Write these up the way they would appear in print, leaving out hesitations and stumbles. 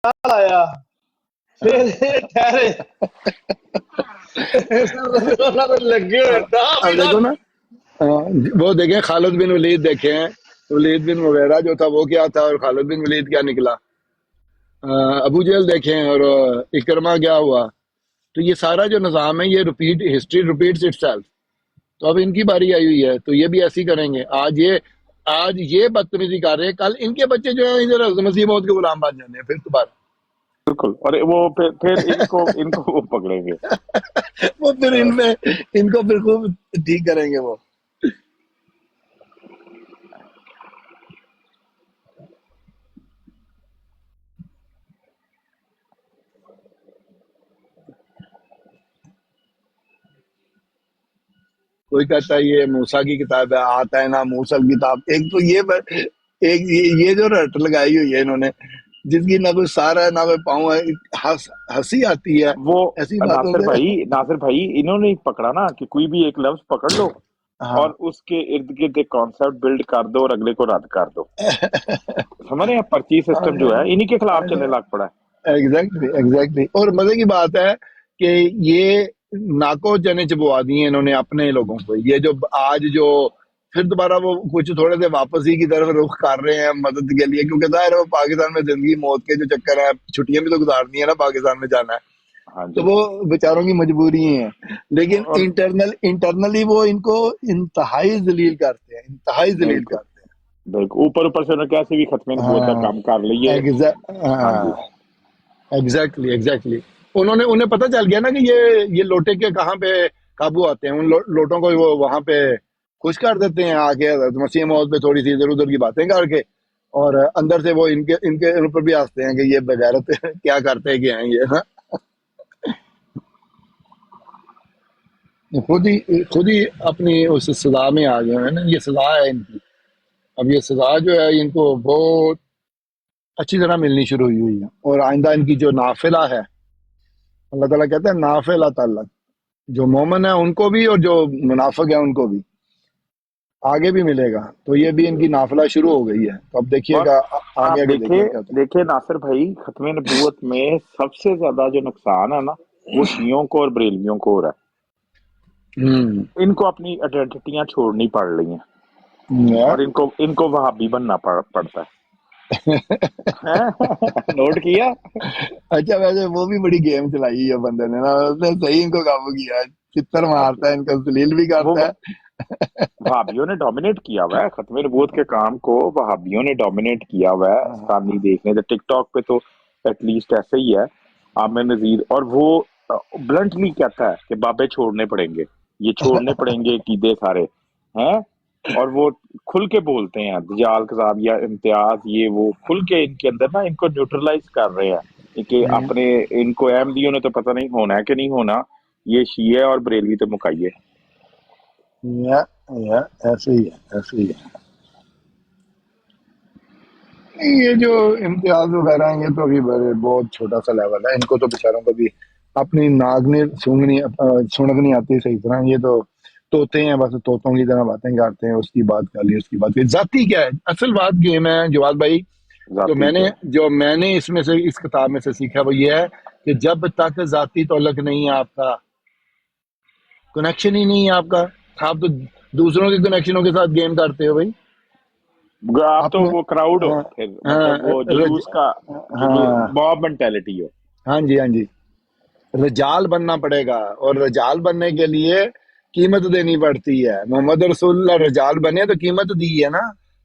آیا پھر ٹھہرے لگے ہوئے اب دیکھو نا وہ دیکھیں خالد بن ولید دیکھیں، ولید بن مغیرہ جو تھا وہ کیا تھا اور خالد بن ولید کیا نکلا. ابو جہل دیکھیں اور اکرما کیا ہوا. تو یہ سارا جو نظام ہے یہ repeat, history repeats it self. تو اب ان کی باری آئی ہوئی ہے تو یہ بھی ایسی کریں گے. آج یہ بدتمیزی کر رہے ہیں، کل ان کے بچے جو ہیں ادھر مسیح موت کے غلام بن جانے ہیں پھر دوبارہ. بالکل. اور وہ پھر ان کو وہ پکڑیں گے. وہ پھر ان کو پھر خوب ٹھیک کریں گے وہ. کوئی کہتا ہے یہ موسیٰ کی کتاب ہے، آتا ہے نا موسیٰ کی کتاب. ایک تو یہ جو رٹ لگائی ہوئی ہے انہوں نے، جس کی نہ کوئی سارا ہے نہ کوئی پاؤں ہے، ہنسی آتی ہے وہ ایسی باتوں سے. ناصر بھائی انہوں نے پکڑا نا کہ کوئی بھی ایک لفظ پکڑ لو ہاں اور اس کے ارد گرد ایک کانسیپٹ بلڈ کر دو اور اگلے کو رد کر دو. سمجھ رہے ہیں؟ پرچی سسٹم جو ہے انہی کے خلاف چلنے لگ پڑا ہے. ایگزیکٹلی. اور مزے کی بات ہے کہ یہ ناکو چنے چبوا دیے انہوں نے اپنے لوگوں کو. یہ جو آج جو پھر دوبارہ وہ کچھ تھوڑے سے واپس ہی کی طرف رخ کر رہے ہیں مدد کے لیے، کیونکہ ظاہر ہے وہ پاکستان میں زندگی موت کے جو چکر ہے، چھٹیاں بھی تو گزارنی ہے نا، پاکستان میں جانا ہے. ہاں تو جی. وہ بیچاروں کی مجبوری ہیں، لیکن اور انٹرنلی وہ ان کو انتہائی ذلیل کرتے ہیں، انتہائی ذلیل بالکل کرتے ہیں. بالکل. اوپر سے انہوں نے کیسے بھی ختم نبوت کا کام کر لیے. ہاں جی. ایگزیکٹلی. انہیں پتہ چل گیا نا کہ یہ لوٹے کے کہاں پہ قابو آتے ہیں. ان لوٹوں کو وہ وہاں پہ خوش کر دیتے ہیں آ کے حضرت مسیح موعود پہ تھوڑی سی ادھر ادھر کی باتیں کر کے، اور اندر سے وہ ان کے اوپر بھی ہنستے ہیں کہ یہ بغیرت کیا کرتے کہ ہیں یہ نا. خود ہی اپنی اس سزا میں آ گئے ہیں نا. یہ سزا ہے ان کی. اب یہ سزا جو ہے ان کو بہت اچھی طرح ملنی شروع ہوئی ہے. اور آئندہ ان کی جو نافلہ ہے، اللہ تعالیٰ کہتے ہیں نافلہ تعلق، جو مومن ہے ان کو بھی اور جو منافق ہے ان کو بھی آگے بھی ملے گا. تو یہ بھی ان کی نافلہ شروع ہو گئی ہے. تو اب دیکھیے اور گا آپ آگے دیکھیے کیا ہوتا دیکھیں ناصر بھائی، ختم نبوت میں سب سے زیادہ جو نقصان ہے نا وہ شیعوں کو اور بریلویوں کو ہو رہا ہے. ہے. ان کو اپنی آئیڈینٹیٹیاں چھوڑنی پڑ رہی ہیں اور ان کو وہابی بننا پڑتا ہے. نوٹ کیا؟ اچھا ویسے وہ بھی بڑی گیم چلائی ہے بندے نے نا، اس نے صحیح ان کو قابو کیا ہے. چتر مارتا ہے، ان کو ذلیل بھی وہ کرتا ہے. وہابیوں نے ڈومینیٹ کیا ہوا ہے ختم نبوت کے کام کو. وہابیوں نے ڈومینیٹ کیا ہوا ہے. ثانی دیکھنے تو ٹک ٹاک پہ تو ایٹ لیسٹ ایسے ہی ہے عامر نذیر، اور وہ بلنٹلی کہتا ہے کہ بابے چھوڑنے پڑیں گے، یہ چھوڑنے پڑیں گے عقیدے سارے ہیں. اور وہ کھل کے بولتے ہیں دجال کذاب یا امتیاز، یہ وہ کھل کے ان کے اندر نا ان کو نیوٹرلائز کر رہے ہیں کہ اپنے ان کو احمدیوں نے تو پتہ نہیں ہونا ہے کہ نہیں ہونا، یہ شیعہ اور بریلوی تو مکائیے. ایسے ہی ہے. یہ جو امتیاز وغیرہ ہیں یہ تو ابھی بہت چھوٹا سا لیول ہے. ان کو تو بیچاروں کو بھی اپنی ناگنی سونگنی آتی صحیح طرح. یہ تو طوطے ہیں، بس طوطوں کی طرح باتیں کرتے ہیں. اس کی بات کر لی، اس کی بات کر لی. ذاتی کیا ہے اصل بات گیم ہے جواد بھائی. جو میں نے اس میں سے اس کتاب میں سے سیکھا وہ یہ ہے کہ جب تک ذاتی تعلق نہیں ہے آپ کا، کنیکشن ہی نہیں ہے آپ کا، آپ تو دوسروں کے کنیکشنوں کے ساتھ گیم کرتے ہو بھائی. آپ تو وہ کراؤڈ ہو پھر، مطلب وہ جلوس کا موب مینٹیلٹی ہو. ہاں جی. رجال بننا پڑے گا، اور رجال بننے کے لیے قیمت دینی پڑتی ہے. محمد رسول اللہ رجال بنے تو قیمت دی ہے نا.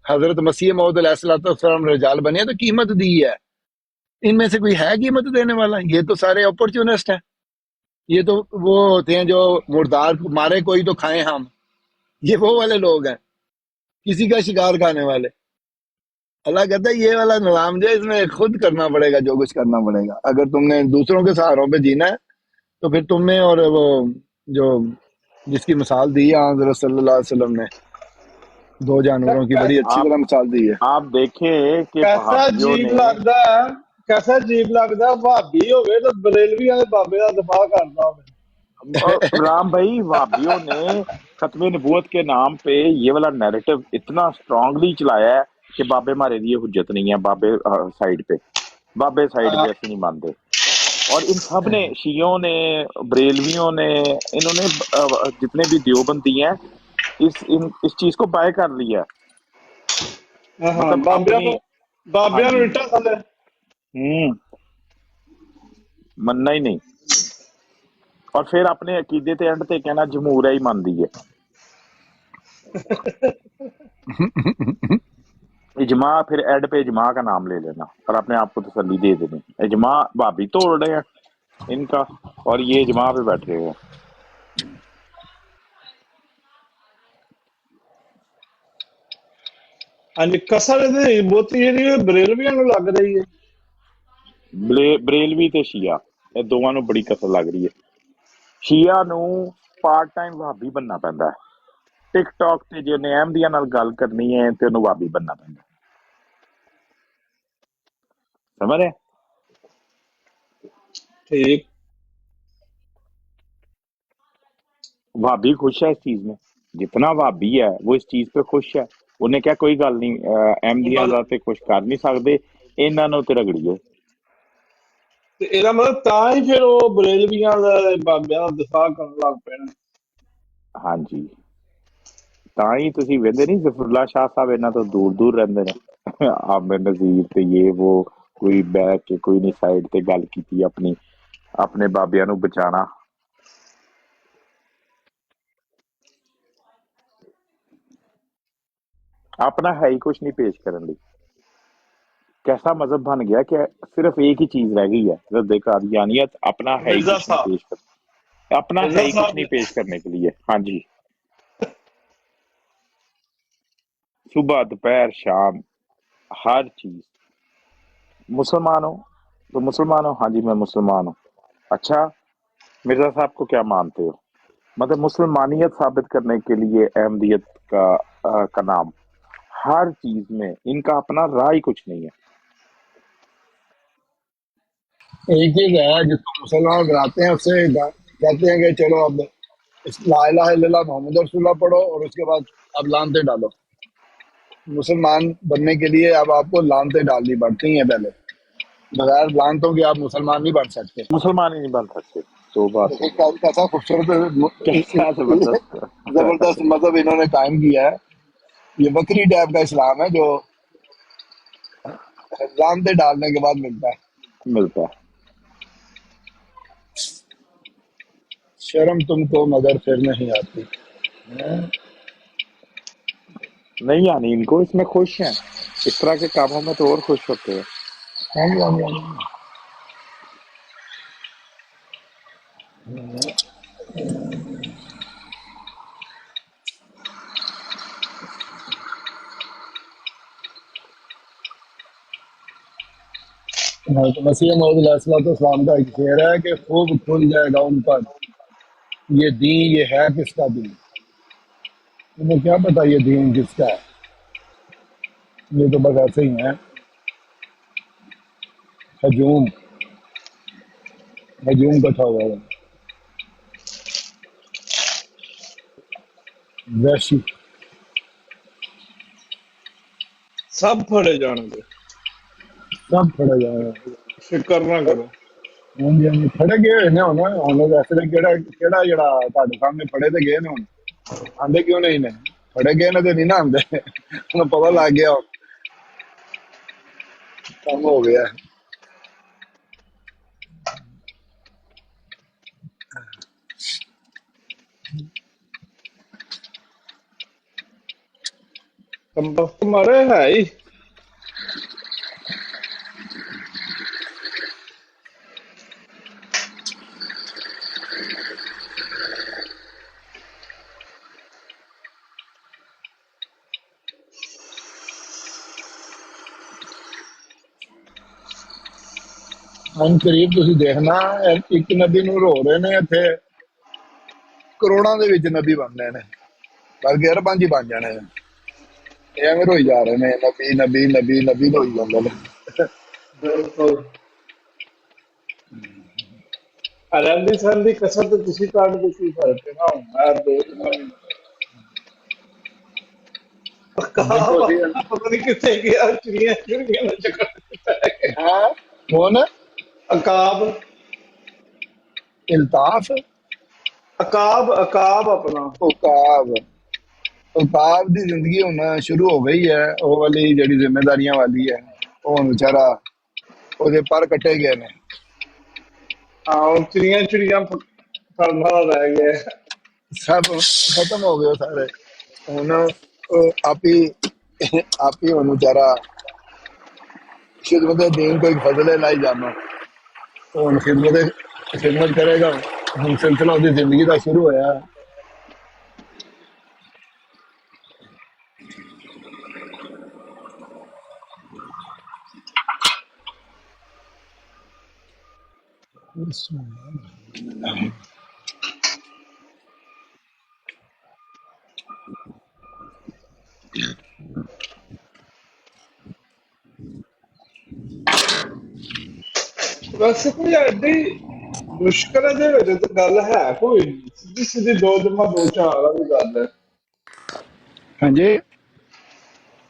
حضرت مسیح موعود علیہ الصلوۃ والسلام رجال بنے تو قیمت دی ہے. ان میں سے کوئی ہے قیمت دینے والا؟ یہ تو سارے اپرچونسٹ ہیں. یہ تو وہ ہوتے ہیں جو مردار مارے کوئی تو کھائیں ہم. یہ وہ والے لوگ ہیں، کسی کا شکار کھانے والے. اللہ کہتا ہے یہ والا نظام جو ہے اس میں خود کرنا پڑے گا، جو کچھ کرنا پڑے گا. اگر تم نے دوسروں کے سہاروں پہ جینا ہے تو پھر تم نے، اور وہ جو جس کی مثال دی ہے حضرت صلی اللہ علیہ وسلم نے، دو جانوروں کی بڑی اچھی طرح مثال دی ہے. آپ دیکھیں کہ کیسا عجیب لگتا ہے، کیسا عجیب لگتا ہے بھابی ہوگئے تو بریلوی والے بابے کا دفاع کرتا ہوں. رام بھائی وہابیوں نے ختم نبوت کے نام پہ یہ والا نیریٹو اتنا اسٹرانگلی چلایا ہے کہ بابے ہمارے لیے حجت نہیں ہے، بابے سائڈ پہ. बाबे साइड पे ऐसे नहीं मानते। और इन सब ने, शियों ने, बरेलवियों ने, इन्होंने जितने भी देवबंदी हैं इस चीज को बाय कर लिया है। ਹਾਂ मतलब अपनी, हाँ ਬਾਬਿਆਂ ਨੂੰ जी, ਇੱਟਾਂ ਥੱਲੇ मनना ही नहीं। और फिर अपने अकीदे ते एंड ते कहना जमहूर ही मनदी है। इजमा, फिर एड पे इजमा का नाम ले लेना और अपने आप को तसल्ली दे देनी, इजमा भाभी तोड़ रहे हैं इनका, और ये इजमा पे बैठ रहे हैं। ਹਾਂਜੀ ਕਸਰ ਦੀ ਬਹੁਤੀ ਜਿਹੜੀ ਉਹ ਬਰੇਲਵੀਆਂ ਨੂੰ ਲੱਗ ਰਹੀ ਹੈ। ਬਰੇਲਵੀ ਤੇ ਸ਼ੀਆ ਇਹ ਦੋਵਾਂ ਨੂੰ ਬੜੀ ਕਸਰ ਲੱਗ ਰਹੀ ਹੈ। ਸ਼ੀਆ ਨੂੰ ਪਾਰਟ ਟਾਈਮ ਵਾਬੀ ਬਣਨਾ ਪੈਂਦਾ ਹੈ। ਟਿਕਟੌਕ ਤੇ ਜੇ ਉਹਨੇ ਅਹਿਮਦੀਆਂ ਨਾਲ ਗੱਲ ਕਰਨੀ ਹੈ ਤੇ ਉਹਨੂੰ ਵਾਬੀ ਬਣਨਾ ਪੈਂਦਾ। समझ रहे? ठीक। भाभी खुश है इस चीज में, जितना भाभी है वो इस चीज पे खुश है। उन्हें क्या कोई गल नहीं, अहमदियां दा ते कुछ कर नहीं सकते, इन्हां नूं ते रगड़ीए। ਤੇ ਇਹਦਾ ਮਤਲਬ ਤਾਂ ਹੀ ਫਿਰ ਉਹ ਬਰੇਲਵੀਆਂ ਦਾ ਬਾਬਿਆਂ ਦਾ ਦਿਫਾ ਕਰਨ ਲੱਗ ਪਏ ਨੇ। हाँ जी, ਤਾਂ ਹੀ ਤੁਸੀਂ ਵੇਖਦੇ ਨਹੀਂ ਜ਼ਫਰੁੱਲਾ ਸ਼ਾਹ ਸਾਹਿਬ ਇਹਨਾਂ ਤੋਂ ਦੂਰ ਦੂਰ ਰਹਿੰਦੇ ਨੇ। ਆਮਿਰ ਨਜ਼ੀਰ ਤੇ ਇਹ ਉਹ ਕੋਈ ਬਹਿ ਕੇ ਕੋਈ ਨਹੀਂ ਸਾਈਡ ਤੇ ਗੱਲ ਕੀਤੀ ਆਪਣੀ, ਆਪਣੇ ਬਾਬਿਆਂ ਨੂੰ ਬਚਾਣਾ। अपना है ही कुछ नहीं पेश करने ਲਈ। कैसा मजहब बन गया कि सिर्फ एक ही चीज रह गई है, रद्द कादियानियत। अपना है ही मिर्जा कुछ नहीं साहब, पेश कर, अपना मिर्जा है ही कुछ साहब नहीं पेश करने के लिए। हाँ जी, सुबह दोपहर शाम हर चीज। मुसलमान हो तो मुसलमान हो, हाँ जी मैं मुसलमान हूँ। अच्छा मिर्जा साहब को क्या मानते हो? मतलब मुसलमानियत साबित करने के लिए अहमदियत का नाम, हर चीज में इनका अपना राय कुछ नहीं है। एक चीज है जिसको मुसलमान बनाते हैं, उससे कहते हैं कि चलो अब ला इलाहा इल्लल्लाह मोहम्मद रसूलुल्लाह पढ़ो और उसके बाद अब लानते डालो। मुसलमान बनने के लिए अब आपको लानते डालनी पड़ती हैं पहले, बगैर लानतों के आप मुसलमान नहीं बन सकते। मुसलमान ही नहीं बन सकते। तो बात है, कैसा खूबसूरत कैसा जबरदस्त। जबरदस्त मजहब इन्होंने कायम किया है। ये बकरी टाइप का इस्लाम है जो लानते डालने के बाद मिलता है। मिलता है। शर्म तुमको मगर फिर नहीं आती। नहीं आनी इनको, इसमें खुश हैं, इस तरह के कामों में तो और खुश होते हैं। हाँ जी, हाँ जी, हाँ जी। तो मसीह मौद इस्लाम का एक शेर है कि खूब खुल जाएगा उन पर ये दीन, ये है किसका दीन। तुम्हें क्या पता ये दीन किसका है? ये तो बस ऐसे ही है, हजूम हजूम कथा हुआ है, वैसी। ਸਭ ਫੜੇ ਜਾਣਗੇ, सब फड़े जा रहे हैं। ਫਿਕਰ ਨਾ ਕਰੋ। हाँ जी, हाँ जी, फड़े गए हुए ने हुण वैसे तो केड़ा केड़ा जेड़ा तुहाडे सामने फड़े ते गए ने हुण आंदे क्यों नहीं ने? फड़े गए ने ते नहीं ना आंदे। उन्हें पता लग गया काम हो गया। ਕੰਬਖਤ ਮਾਰੇ ਹੈ ਹੀ। ਹੁਣ ਕਰੀਬ ਤੁਸੀਂ ਦੇਖਣਾ ਇੱਕ ਨਬੀ ਨੂੰ ਰੋ ਰਹੇ ਨੇ ਇੱਥੇ ਕਰੋੜਾਂ ਦੇ ਵਿੱਚ ਨਬੀ ਬਣਨੇ ਨੇ, ਬਲਕਿ ਅਰਬਾਂ 'ਚ ਹੀ ਬਣ ਜਾਣੇ ਨੇ। ਇਹ ਐਵੇਂ ਰੋਈ ਜਾ ਰਹੇ ਨੇ, ਨਬੀ ਨਬੀ ਨਬੀ ਨਬੀ ਰੋਈ ਜਾਂਦੇ ਨੇ। ਬਿਲਕੁਲ ਰਹਿੰਦੀ ਸਹਿੰਦੀ ਕਸਰ ਤੇ ਤੁਸੀਂ ਕੱਢ ਦਿੱਤੀ, ਫਰਕ ਨਾ ਹੁੰਦਾ ਦੋ ਦਿਨ ਦੇਖੋ ਜੀ, ਪਤਾ ਨਹੀਂ ਕਿੱਥੇ ਗਿਆ, ਚਿੜੀਆਂ ਚਿੜੀਆਂ ਦਾ ਚੱਕਰ ਹਾਂ कौन? अकाब इल्ताफ? अकाब अकाब अपना उकाब? उकाब दी जिंदगी हुन शुरू हो गई है, वो वाली जड़ी जिम्मेदारियां वाली है। वो हुन बेचारा ओदे पर कटे गए ने। हाँ और चिड़िया चिड़िया फड़ना रह गया है। सब खत्म हो गए सारे। हुन आप ही हुन बेचारा खिदमत दीन को एक फजले लाई जाना। हुन खिदमत करेगा। हुन सिलसिला ओदी जिंदगी का शुरू होया। वैसे कोई एडी मुश्किल दे विच तो गल है कोई नहीं, सीधी सीधी दो जमा दो चार वाली गल है। हाँ जी।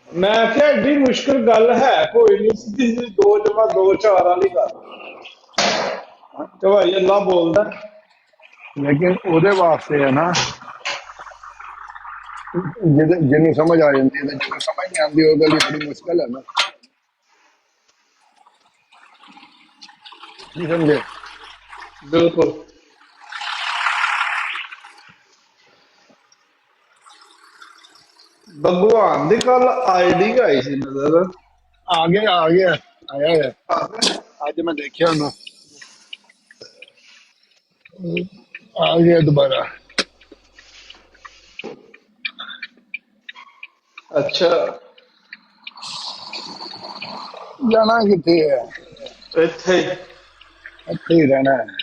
मैं आख्या एडी मुश्किल गल है कोई नहीं, सीधी सीधी दो जमा दो चार वाली गल तो भाई अल्लाह बोलदा है। लेकिन ओदे वास्ते है ना जिन्हें समझ आ जाती है, जिन्हें समझ नहीं आती वो गल बड़ी मुश्किल है ना। नहीं समझे? बिल्कुल भगवान दी कल आईडी आई सी नजर आ गया आया है। आज मैं देखिया ना, आ गया दोबारा। अच्छा जाना कितने है? इत्थे इत्थे ही रहना है।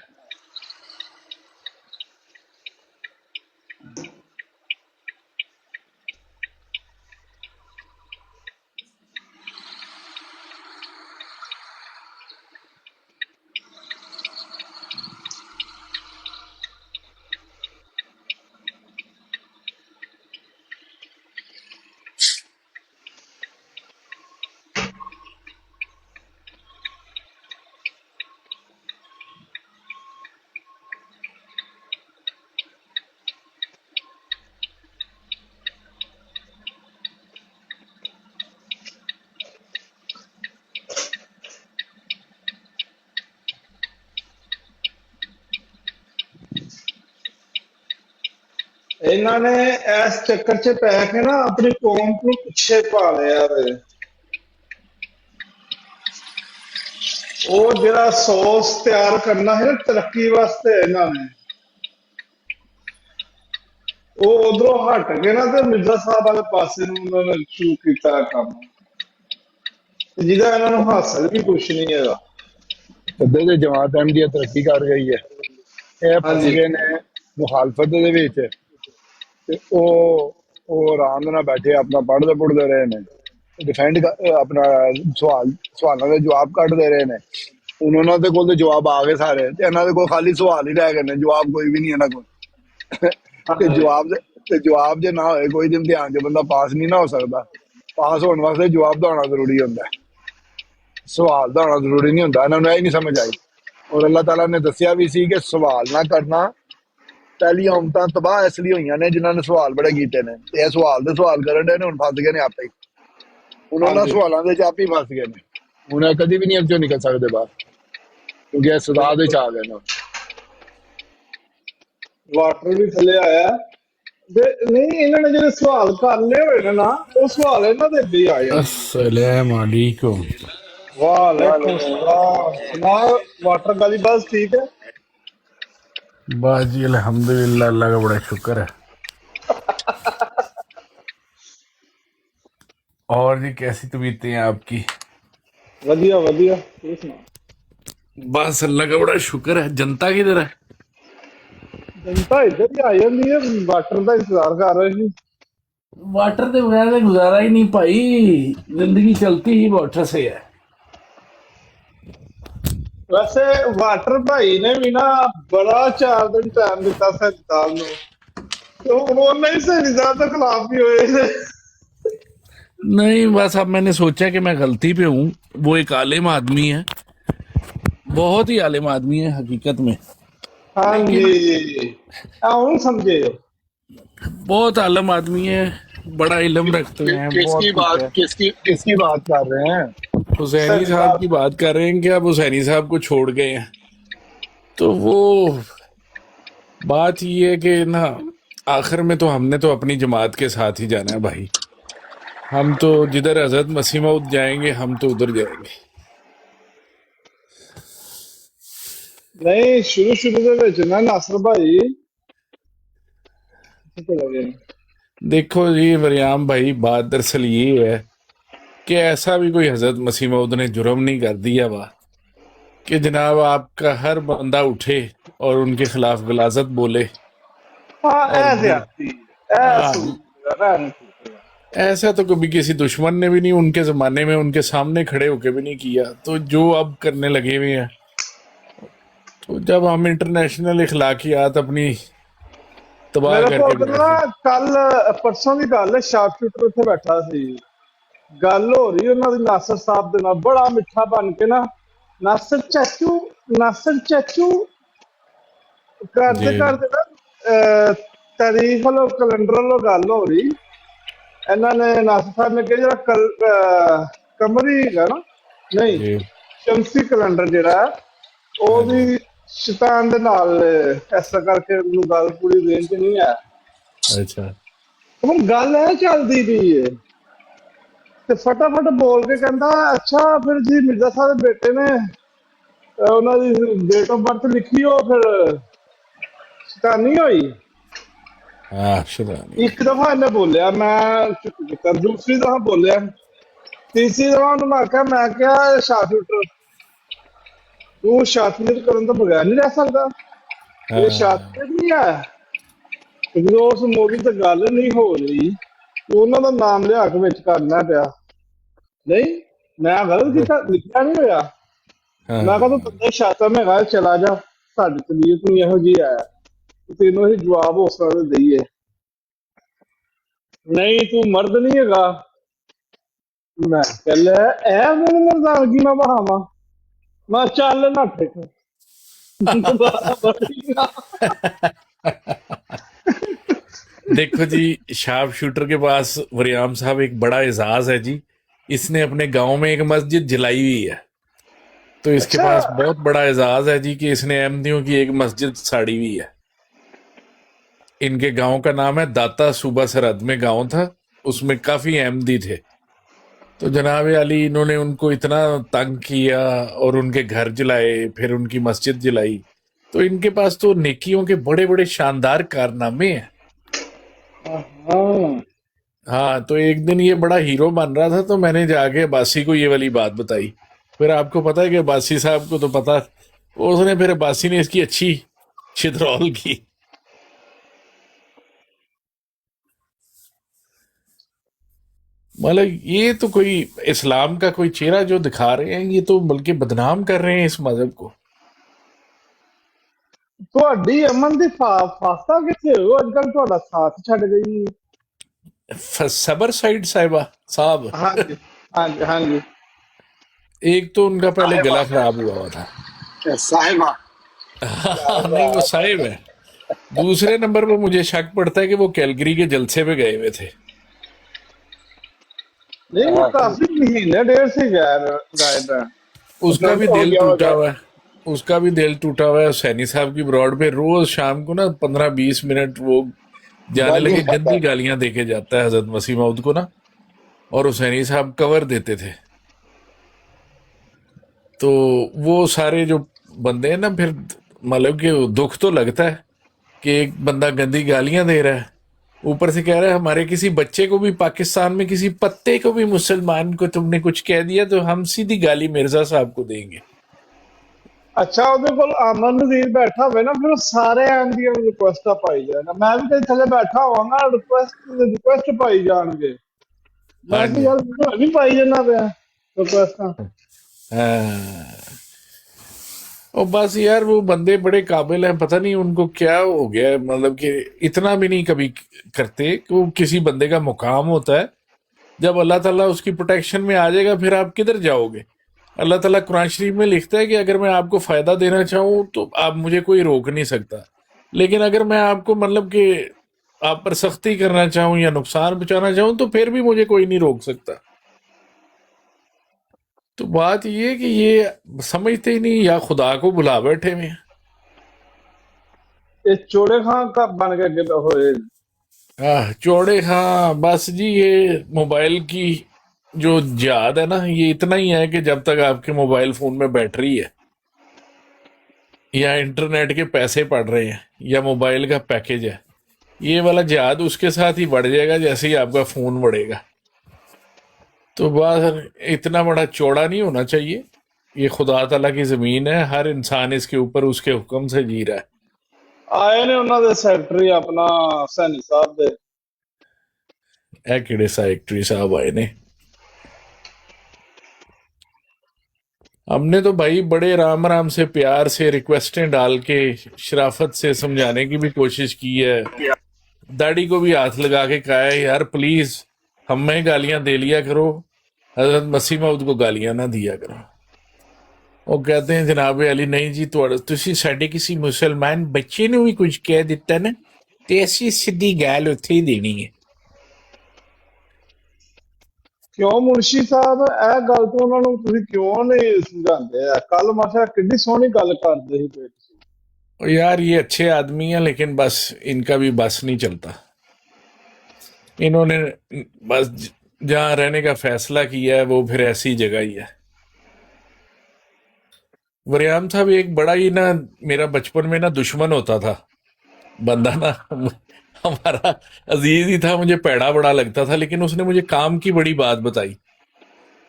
इन्हों ने इस चक्कर च पै के ना अपनी कौम को पिछे पा लिया वे। वो जरा सोस तैयार करना है ना तरक्की वास्ते इन्होंने, वो उधरों हट के ना तो मिर्जा साहब वाले पासे नूं उन्होंने शुरू किया काम, जिहदा इन्हों हासिल भी कुछ नहीं है। सदे ते जमात अहमदिया तरक्की कर गई है। ये हाँ फस जी गए ने मुखालफत दे विच ते ओ आराम नाल बैठे अपना पढ़ते रहे ने, डिफेंड अपना सवालों के जवाब कटते रहे ने। हुण उन्हां दे कोल ते जवाब आ गए सारे, ते इन्हां दे कोल खाली सवाल ही रह गए ने, जवाब कोई भी नहीं इन्हां कोल। हाँ ते जी जवाब जे ना होए कोई ते इम्तिहान च बंदा पास नहीं ना हो सकता। पास होने वास्ते जवाब दा होना जरूरी होंदा है, सवाल दा होना जरूरी नहीं होंदा। इन्हां नूं एह नहीं समझ आई। और अल्लाह ताला ने दसिया भी सी कि सवाल ना करना, पहली उम्मतां तबाह इसलिए हुई ने जिन्हां ने सवाल बड़े कीते ने। ते सवाल करन डे ने, हुण फस गए ने आपे ही। हुण हाँ उन्हां जी सवालां दे च आप ही फस गए ने। हुण एह कदी भी नहीं अगचों निकल सकदे बाहर, क्योंकि इह सदा दे च बिल्कुल आ गए ने। वाटर भी थले आया ते नहीं, इन्होंने जो सवाल करने हुए ना वो सवाल इन्हों दे अगे ही आ जाने। अस्सलाम वालेकुम। वालेकुम सलाम। सुना वाटर गाली बस ठीक है। बस जी अल्हम्दुलिल्लाह, अल्लाह का बड़ा शुक्र है। और जी कैसी तबीयतें हैं आपकी? वधिया वधिया तू सुना। बस अल्लाह का बड़ा शुक्र है। जनता किधर है? जनता इधर ही आ जाती है, वाटर का इंतजार कर रहे थे। वाटर के बगैर तो गुजारा ही नहीं भाई, जिंदगी चलती ही वाटर से है। वैसे वाटर भाई ने भी ना बड़ा 4 दिन टाइम दिता सैनिटाल नु, तो उन्होंने ही सैनिटाल के खिलाफ भी हुए थे। नहीं बस अब मैंने सोचा कि मैं गलती पे हूँ। वो एक आलिम आदमी है, बहुत ही आलिम आदमी है हकीकत में, हाँ लेकिन जी हूँ समझे हो। बहुत आलिम आदमी है, बड़ा इल्म रखते हैं, बहुत किसकी कुछ बात है। किसकी बात कर रहे हैं? हुसैनी सही साहब बात की बात कर रहे हैं कि अब हुसैनी साहब को छोड़ गए हैं, तो वो बात ये है कि ना, आखिर में तो हमने तो अपनी जमात के साथ ही जाना है भाई। हम तो जिधर हजरत मसीह मौद जाएंगे हम तो उधर जाएंगे। नहीं शुरू शुरू ਦੇ ਵਿੱਚ ਨਾ ਨਾਸਰ ਭਾਈ ਕਿੱਥੇ ਚਲੇ ਗਏ ਨੇ? देखो जी मरियाम भाई, बात दरअसल ये है कि ऐसा भी कोई हजरत मसीह मौद ने जुर्म नहीं कर दिया हुआ कि जनाब आपका हर बंदा उठे और उनके खिलाफ गलाजत बोले हाँ और ऐसे फिर आती है हाँ, ऐसे ऐसा तो कभी किसी दुश्मन ने भी नहीं उनके जमाने में उनके सामने खड़े होके भी नहीं किया, तो जो अब करने लगे हुए हैं, तो जब हम इंटरनेशनल इखलाकियात अपनी तबाह मेरे करके ਕੋਲ ਨਾ बैठे। ਕੱਲ ਪਰਸੋਂ ਦੀ ਗੱਲ ਹੈ ਸ਼ਾਰਪ ਸ਼ੂਟਰ ਉੱਥੇ ਬੈਠਾ ਸੀ ਗੱਲ ਹੋ ਰਹੀ ਉਹਨਾਂ ਦੀ ਨਾਸਰ ਸਾਹਿਬ ਦੇ ਨਾਲ ਬੜਾ ਮਿੱਠਾ ਬਣ ਕੇ ਨਾ ਨਾਸਰ ਚਾਚੂ ਕਰਦੇ जी ਕਰਦੇ ਨਾ ਤਾਰੀਖ ਵੱਲੋਂ ਕੈਲੰਡਰ ਵੱਲੋਂ ਗੱਲ ਹੋ ਰਹੀ ਇਹਨਾਂ ਨੇ ਨਾਸਰ ਸਾਹਿਬ ਨੇ ਕਿਹਾ ਜਿਹੜਾ ਕਮਰੀ ਹੈਗਾ ਨਾ ਨਹੀਂ जी ਸ਼ਮਸੀ ਕੈਲੰਡਰ ਜਿਹੜਾ हाँ जी ਉਹਦੀ ਸ਼ੈਤਾਨ ਦੇ ਨਾਲ ਇਸ ਤਰ੍ਹਾਂ ਕਰਕੇ ਮੈਨੂੰ ਗੱਲ ਪੂਰੀ ਦੇਣ ਚ ਨਹੀਂ ਆ अच्छा ਹੁਣ ਗੱਲ ਇਹ ਚੱਲਦੀ ਪਈ ਏ ਤੇ ਫਟਾਫਟ ਬੋਲ ਕੇ ਕਹਿੰਦਾ ਅੱਛਾ ਫਿਰ ਜੀ ਮਿਰਜ਼ਾ ਸਾਹਿਬ ਦੇ ਬੇਟੇ ਨੇ ਉਹਨਾਂ ਦੀ ਡੇਟ ਆਫ ਬਰਥ ਲਿਖੀ ਉਹ ਫਿਰ ਸ਼ੈਤਾਨੀ ਹੋਈ हाँ शरानी ਇੱਕ ਦਫਾ ਇਹਨੇ ਬੋਲਿਆ ਮੈਂ ਚੁੱਪ ਕੀਤਾ ਦੂਸਰੀ ਦਫਾ ਬੋਲਿਆ ਤੀਸਰੀ ਦਫਾ ਉਹਨੂੰ ਮੈਂ ਕਿਹਾ ਸ਼ਾਰਪਸ਼ੂਟਰ ਤੂੰ ਸ਼ਾਰਪਸ਼ੂਟਰ ਕਰਨ ਤੋਂ ਬਗੈਰ ਨਹੀਂ ਰਹਿ ਸਕਦਾ ਇਹ हाँ ਸ਼ਾਰਪਸ਼ੂਟਰ ਨਹੀਂ ਹੈ ਜਦੋਂ ਉਸ ਮੌਕੇ ਤੇ ਗੱਲ ਨਹੀਂ ਹੋ ਰਹੀ ਤੇ ਉਹਨਾਂ ਦਾ ਨਾਮ ਲਿਆ ਕੇ ਵਿੱਚ ਕਰਨਾ ਪਿਆ ਨਹੀਂ ਮੈਂ ਗਲਤ ਕੀਤਾ ਲਿਖਿਆ ਨਹੀਂ ਹੋਇਆ हाँ ਮੈਂ ਕਿਹਾ ਤੂੰ ਬੰਦੇ ਸ਼ਾਤਮ ਹੈਗਾ ਚਲਾ ਜਾ ਸਾਡੀ ਤਬੀਅਤ ਨਹੀਂ ਇਹੋ ਜਿਹੀ ਆਇਆ ਤੈਨੂੰ ਅਸੀਂ ਜਵਾਬ ਉਸ ਤਰ੍ਹਾਂ ਦੇ ਦਈਏ ਨਹੀਂ ਤੂੰ ਮਰਦ ਨਹੀਂ ਹੈਗਾ ਮੈਂ ਕਹਿ ਲੈ ਇਹ ਮੈਨੂੰ ਮਰਦਾਨਗੀ ਮੈਂ ਬਹਾਵਾਂ ਮੈਂ ਚੱਲ ਨਾ ਠੇਕ देखो जी, शार्प शूटर के पास वरियाम साहब एक बड़ा एजाज है जी, इसने अपने गांव में एक मस्जिद जलाई हुई है, तो इसके अच्छा पास बहुत बड़ा एजाज है जी कि इसने अहमदियों की एक मस्जिद साड़ी हुई है। इनके गांव का नाम है दाता, सूबा सरहद में गांव था, उसमें काफी अहमदी थे। तो जनाब अली इन्होंने उनको इतना तंग किया और उनके घर जलाए, फिर उनकी मस्जिद जलाई, तो इनके पास तो नेकियों के बड़े बड़े शानदार कारनामे हैं। हाँ हाँ, तो एक दिन ये बड़ा हीरो बन रहा था, तो मैंने जाके अब्बासी को ये वाली बात बताई। फिर आपको पता है कि अब्बासी साहब को तो पता, उसने फिर अब्बासी ने इसकी अच्छी छितरौल की। मतलब ये तो कोई इस्लाम का कोई चेहरा जो दिखा रहे हैं, ये तो बल्कि बदनाम कर रहे हैं इस मजहब को। ਤੁਹਾਡੀ ਅਮਨ ਦੀ ਫਾਸਾ ਕਿੱਥੇ ਹੋ ਅੱਜ ਕੱਲ ਤੁਹਾਡਾ ਸਾਥ ਛੱਡ ਗਈ सबर साइड साहिबा साहब, ਹਾਂਜੀ ਹਾਂਜੀ ਹਾਂਜੀ एक तो उनका पहले गला खराब हुआ था। साहिबा नहीं, वो साहिब है। दूसरे नंबर पर मुझे शक पड़ता है कि वो कैलगरी के जलसे पे गए हुए थे। नहीं वो काफी महीने डेढ़ से गायब है उसका भी हो दिल गया टूटा होगा। हुआ है, उसका भी दिल टूटा हुआ है। हुसैनी साहब की ब्रॉड पे रोज शाम को ना 15-20 मिनट वो जाने गालियां लगे, खाता गंदी है। गालियां देके जाता है हजरत मसीह मौद को ना, और हुसैनी साहब कवर देते थे। तो वो सारे जो बंदे हैं ना, फिर मतलब कि दुख तो लगता है कि एक बंदा गंदी गालियां दे रहा है, ऊपर से कह रहा है हमारे किसी बच्चे को भी, पाकिस्तान में किसी पत्ते को भी मुसलमान को तुमने कुछ कह दिया तो हम सीधी गाली मिर्जा साहब को देंगे। ਅੱਛਾ ਉਹਦੇ ਕੋਲ ਅਮਨ ਨਜ਼ੀਰ ਬੈਠਾ ਹੋਵੇ ਨਾ ਫਿਰ ਉਹ ਸਾਰੇ ਆਂਦੀਆਂ ਰਿਕੁਐਸਟਾਂ ਪਾਈ ਜਾਣਾ ਮੈਂ ਵੀ ਤੇ ਥੱਲੇ ਬੈਠਾ ਹੋਵਾਂਗਾ ਰਿਕੁਐਸਟ ਪਾਈ ਜਾਣਗੇ हाँ ਮੈਂ ਕਿ जी, ਯਾਰ ਮੈਂ ਵੀ ਪਾਈ ਜਾਣਾ ਪਿਆ ਰਿਕੁਐਸਟਾਂ हाँ। और बस यार वो बंदे बड़े काबिल हैं, पता नहीं उनको क्या हो गया है, मतलब कि इतना भी नहीं कभी करते कि वो किसी बंदे का मुकाम होता है, जब अल्लाह ताला उसकी प्रोटेक्शन में आ जाएगा फिर आप किधर जाओगे। अल्लाह ताला कुरान शरीफ में लिखता है कि अगर मैं आपको फ़ायदा देना चाहूँ तो आप मुझे कोई रोक नहीं सकता, लेकिन अगर मैं आपको मतलब कि आप पर सख्ती करना चाहूँ या नुकसान पहुंचाना चाहूँ तो फिर भी मुझे कोई नहीं रोक सकता। तो बात ये है कि ये समझते ही नहीं, या खुदा को बुला बैठे हुए हैं। ये चोड़े खां कब बन के गिर होए? चौड़े हाँ, बस जी ये मोबाइल की जो जिहाद है ना, ये इतना ही है कि जब तक आपके मोबाइल फोन में बैटरी है या इंटरनेट के पैसे पड़ रहे हैं या मोबाइल का पैकेज है, ये वाला जिहाद उसके साथ ही बढ़ जाएगा जैसे ही आपका फोन बढ़ेगा। तो बस इतना बड़ा चौड़ा नहीं होना चाहिए। ये खुदा ताला की जमीन है, हर इंसान इसके ऊपर उसके हुक्म से जी रहा है। ਆਏ ਨੇ ਉਹਨਾਂ ਦੇ ਸੈਕਟਰੀ ਆਪਣਾ ਸੈਣੀ ਸਾਹਿਬ ਦੇ। ए किड़े सेक्रेटरी साहब आए ने? हमने तो भाई बड़े राम राम से प्यार से रिक्वेस्टें डाल के शराफत से समझाने की भी कोशिश की है, दाढ़ी को भी हाथ लगा के कहा है यार प्लीज हमें गालियां दे लिया करो, हजरत मसीह मौद को गालियां ना दिया करो। वो कहते हैं जनाब अली नहीं जी तुसी साडे किसी मुसलमान बच्चे ने भी कुछ कह दिता ना ते असी सीधी गाल उत्थे ही देनी है। ਕਿਉਂ ਮੁਨਸ਼ੀ ਸਾਹਿਬ ਇਹ ਗੱਲ ਤੋਂ ਉਹਨਾਂ ਨੂੰ ਤੁਸੀਂ ਕਿਉਂ ਨਹੀਂ ਸਮਝਾਉਂਦੇ? ਆ ਕੱਲ ਮਾਸ਼ਾ ਕਿੰਨੀ ਸੋਹਣੀ ਗੱਲ ਕਰਦੇ ਸੀ ਪਏ ਤੁਸੀਂ। और यार ये अच्छे आदमी हैं लेकिन बस इनका भी बस नहीं चलता। इन्होंने बस जहाँ रहने का फैसला किया है वो फिर ऐसी जगह ही है। वरियाम साहब एक बड़ा ही ना मेरा बचपन में ना दुश्मन होता था बंदा ना, हमारा अजीज ही था, मुझे पैड़ा बड़ा लगता था, लेकिन उसने मुझे काम की बड़ी बात बताई।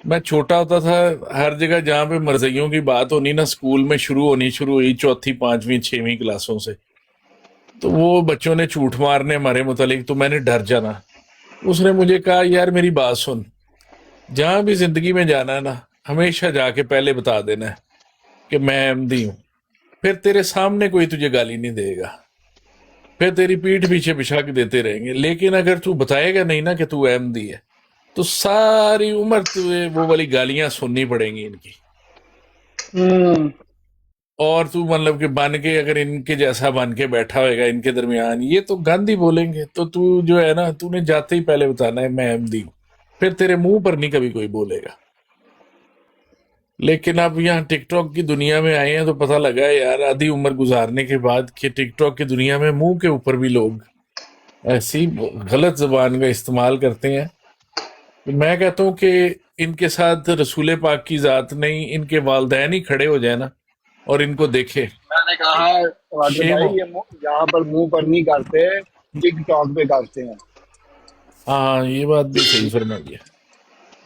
मैं छोटा होता था, हर जगह जहाँ पे मरज़इयों की बात होनी ना स्कूल में शुरू हुई चौथी पांचवी छठवीं क्लासों से, तो वो बच्चों ने झूठ मारने हमारे मुतालिक, तो मैंने डर जाना। उसने मुझे कहा यार मेरी बात सुन, जहाँ भी जिंदगी में जाना है ना हमेशा जाके पहले बता देना है कि मैं अहमदी हूँ, फिर तेरे सामने कोई तुझे गाली नहीं देगा, फिर तेरी पीठ पीछे पिशाक देते रहेंगे, लेकिन अगर तू बताएगा नहीं ना कि तू अहमदी है तो सारी उम्र तुझे वो वाली गालियां सुननी पड़ेंगी इनकी। और तू मतलब कि बन के अगर इनके जैसा बन के बैठा होएगा इनके दरमियान, ये तो गांधी बोलेंगे तो तू जो है ना तूने जाते ही पहले बताना है मैं अहमदी हूँ, फिर तेरे मुंह पर नहीं कभी कोई बोलेगा। लेकिन अब यहाँ टिकटॉक की दुनिया में आए हैं तो पता लगा है यार आधी उम्र गुजारने के बाद कि टिकटॉक की दुनिया में मुंह के ऊपर भी लोग ऐसी गलत जबान का इस्तेमाल करते हैं। मैं कहता हूँ कि इनके साथ रसूल पाक की जात नहीं, इनके वालदैन ही खड़े हो जाए ना और इनको देखे। मैंने कहा वाटर शेम भाई हो। ये यहाँ पर मुंह पर नहीं करते, टिकटॉक पे करते हैं। हाँ ये बात भी सही फरमाई है।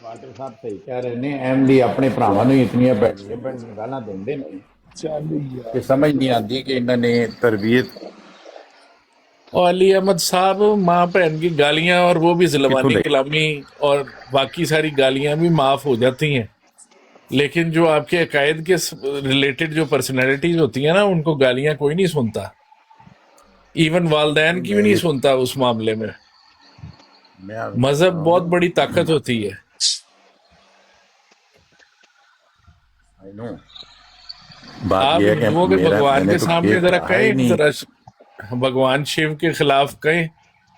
ਵਾਟਰ ਸਾਹਿਬ ਸਹੀ ਕਹਿ ਰਹੇ ਨੇ, ਅਹਿਮਦੀ ਆਪਣੇ ਭਰਾਵਾਂ ਨੂੰ ਇਤਨੀਆਂ ਭੈੜੀਆਂ ਭੈੜੀਆਂ ਗਾਲਾਂ ਦਿੰਦੇ ਨੇ ਕਿ ਸਮਝ ਨਹੀਂ ਆਉਂਦੀ ਕਿ ਇਹਨਾਂ ਨੇ ਤਰਬੀਅਤ और अली अहमद साहब माँ बहन की गालियां और वो भी कितों ज़ुल्मानी ले। कलामी और बाकी सारी गालियां भी माफ़ हो जाती हैं, लेकिन जो आपके अकायद के रिलेटेड जो पर्सनैलिटीज होती हैं ना उनको गालियां कोई नहीं सुनता, इवन वालदैन की भी नहीं सुनता उस मामले में। मैं मजहब बहुत बड़ी ताकत होती है। आई नो बात आप यह है कि हिंदुओं के मेरा भगवान मैंने के तो सामने ये जरा कहा ही कहें, नहीं। जरा भगवान शिव के खिलाफ कहें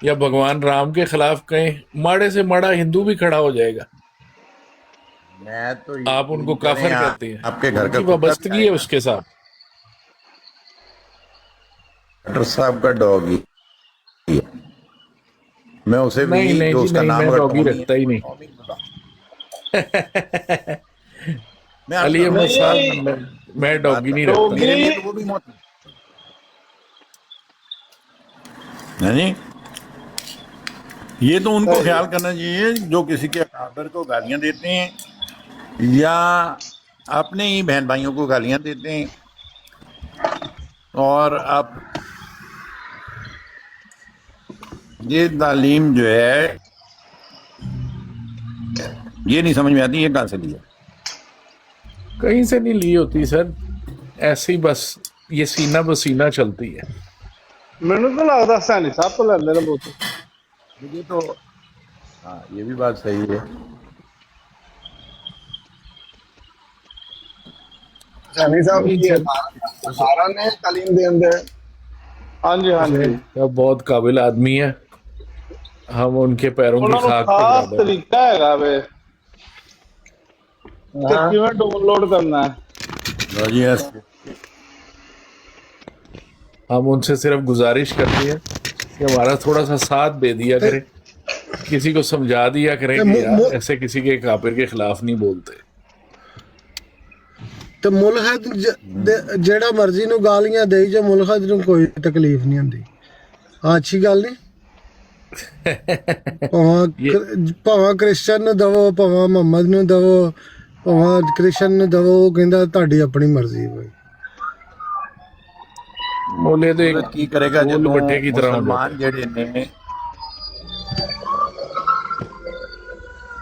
या भगवान राम के खिलाफ कहें, माड़े से माड़ा हिंदू भी खड़ा हो जाएगा। मैं तो आप उनको काफिर कहते हैं, आपके घर का उनकी कुत्ता वाबस्तगी है भी उसके साथ। डॉक्टर साहब का डॉग ही है। मैं उसे भी नहीं नहीं जो जी उसका नहीं, नाम मैं अगर डॉगी टॉमी है, रखता ही नहीं। टॉमी बुला। मैं अली आपका अहमद नहीं, साहब मैं डॉगी नहीं रखता। डॉगी- मेरे लिए तो वो भी मौत नहीं, ये तो उनको सही। ख्याल करना चाहिए जो किसी के अकाबर को गालियां देते हैं या अपने ही बहन भाइयों को गालियां देते हैं। और अब ये तालीम जो है ये नहीं समझ में आती ये कहाँ से लिया। कहीं से नहीं ली होती सर, ऐसे ही बस ये सीना बसीना चलती है। ਮੈਨੂੰ ਤਾਂ ਲੱਗਦਾ ਸੈਣੀ ਸਾਹਿਬ ਤੋਂ ਲੈਂਦੇ ਨੇ ਬਹੁਤ। ये तो हाँ ये भी बात सही है। سیمی صاحب نہیں کی سر، 18 نے تعلیم دیں ہاں جی ہاں جی سب بہت قابل آدمی ہے، ہم ان کے پیروں کی ਉਹਨਾਂ ਨੂੰ خاک پہ ਖਾਸ برابر ہیں۔ ਤਰੀਕਾ ਹੈਗਾ ਵੇ ਕਿ ہاں ਕਿਵੇਂ ਡਾਊਨਲੋਡ ਕਰਨਾ ہے لو جی ہم ان سے صرف گزارش کرتے ہیں کہ ہمارا تھوڑا سا ساتھ دے دیا کریں، کسی کو سمجھا دیا کریں ਤੇ کہ یار ایسے کسی کے کافر کے خلاف نہیں بولتے۔ ਤੇ ਮੁਲਹਦ ਜਿਹੜਾ ਮਰਜ਼ੀ ਨੂੰ ਗਾਲੀਆਂ ਦੇਈ ਜੇ ਮੁਲਹਦ ਨੂੰ ਕੋਈ ਤਕਲੀਫ ਨਹੀਂ ਹੁੰਦੀ। ਆਹ ਅੱਛੀ ਗੱਲ ਨਹੀਂ। ਭਾਵੇਂ ਕ੍ਰਿਸਚਨ ਨੂੰ ਦਵੋ, ਭਾਵੇਂ ਮੁਹੰਮਦ ਨੂੰ ਦਵੋ, ਭਾਵੇਂ ਕ੍ਰਿਸ਼ਨ ਨੂੰ ਦਵੋ, ਉਹ ਕਹਿੰਦਾ ਤੁਹਾਡੀ ਆਪਣੀ ਮਰਜ਼ੀ ਭਾਈ। مولے تو ایک ملت کی کرے گا گول جدوں بٹے کی طرح ہو جاتے مسلمان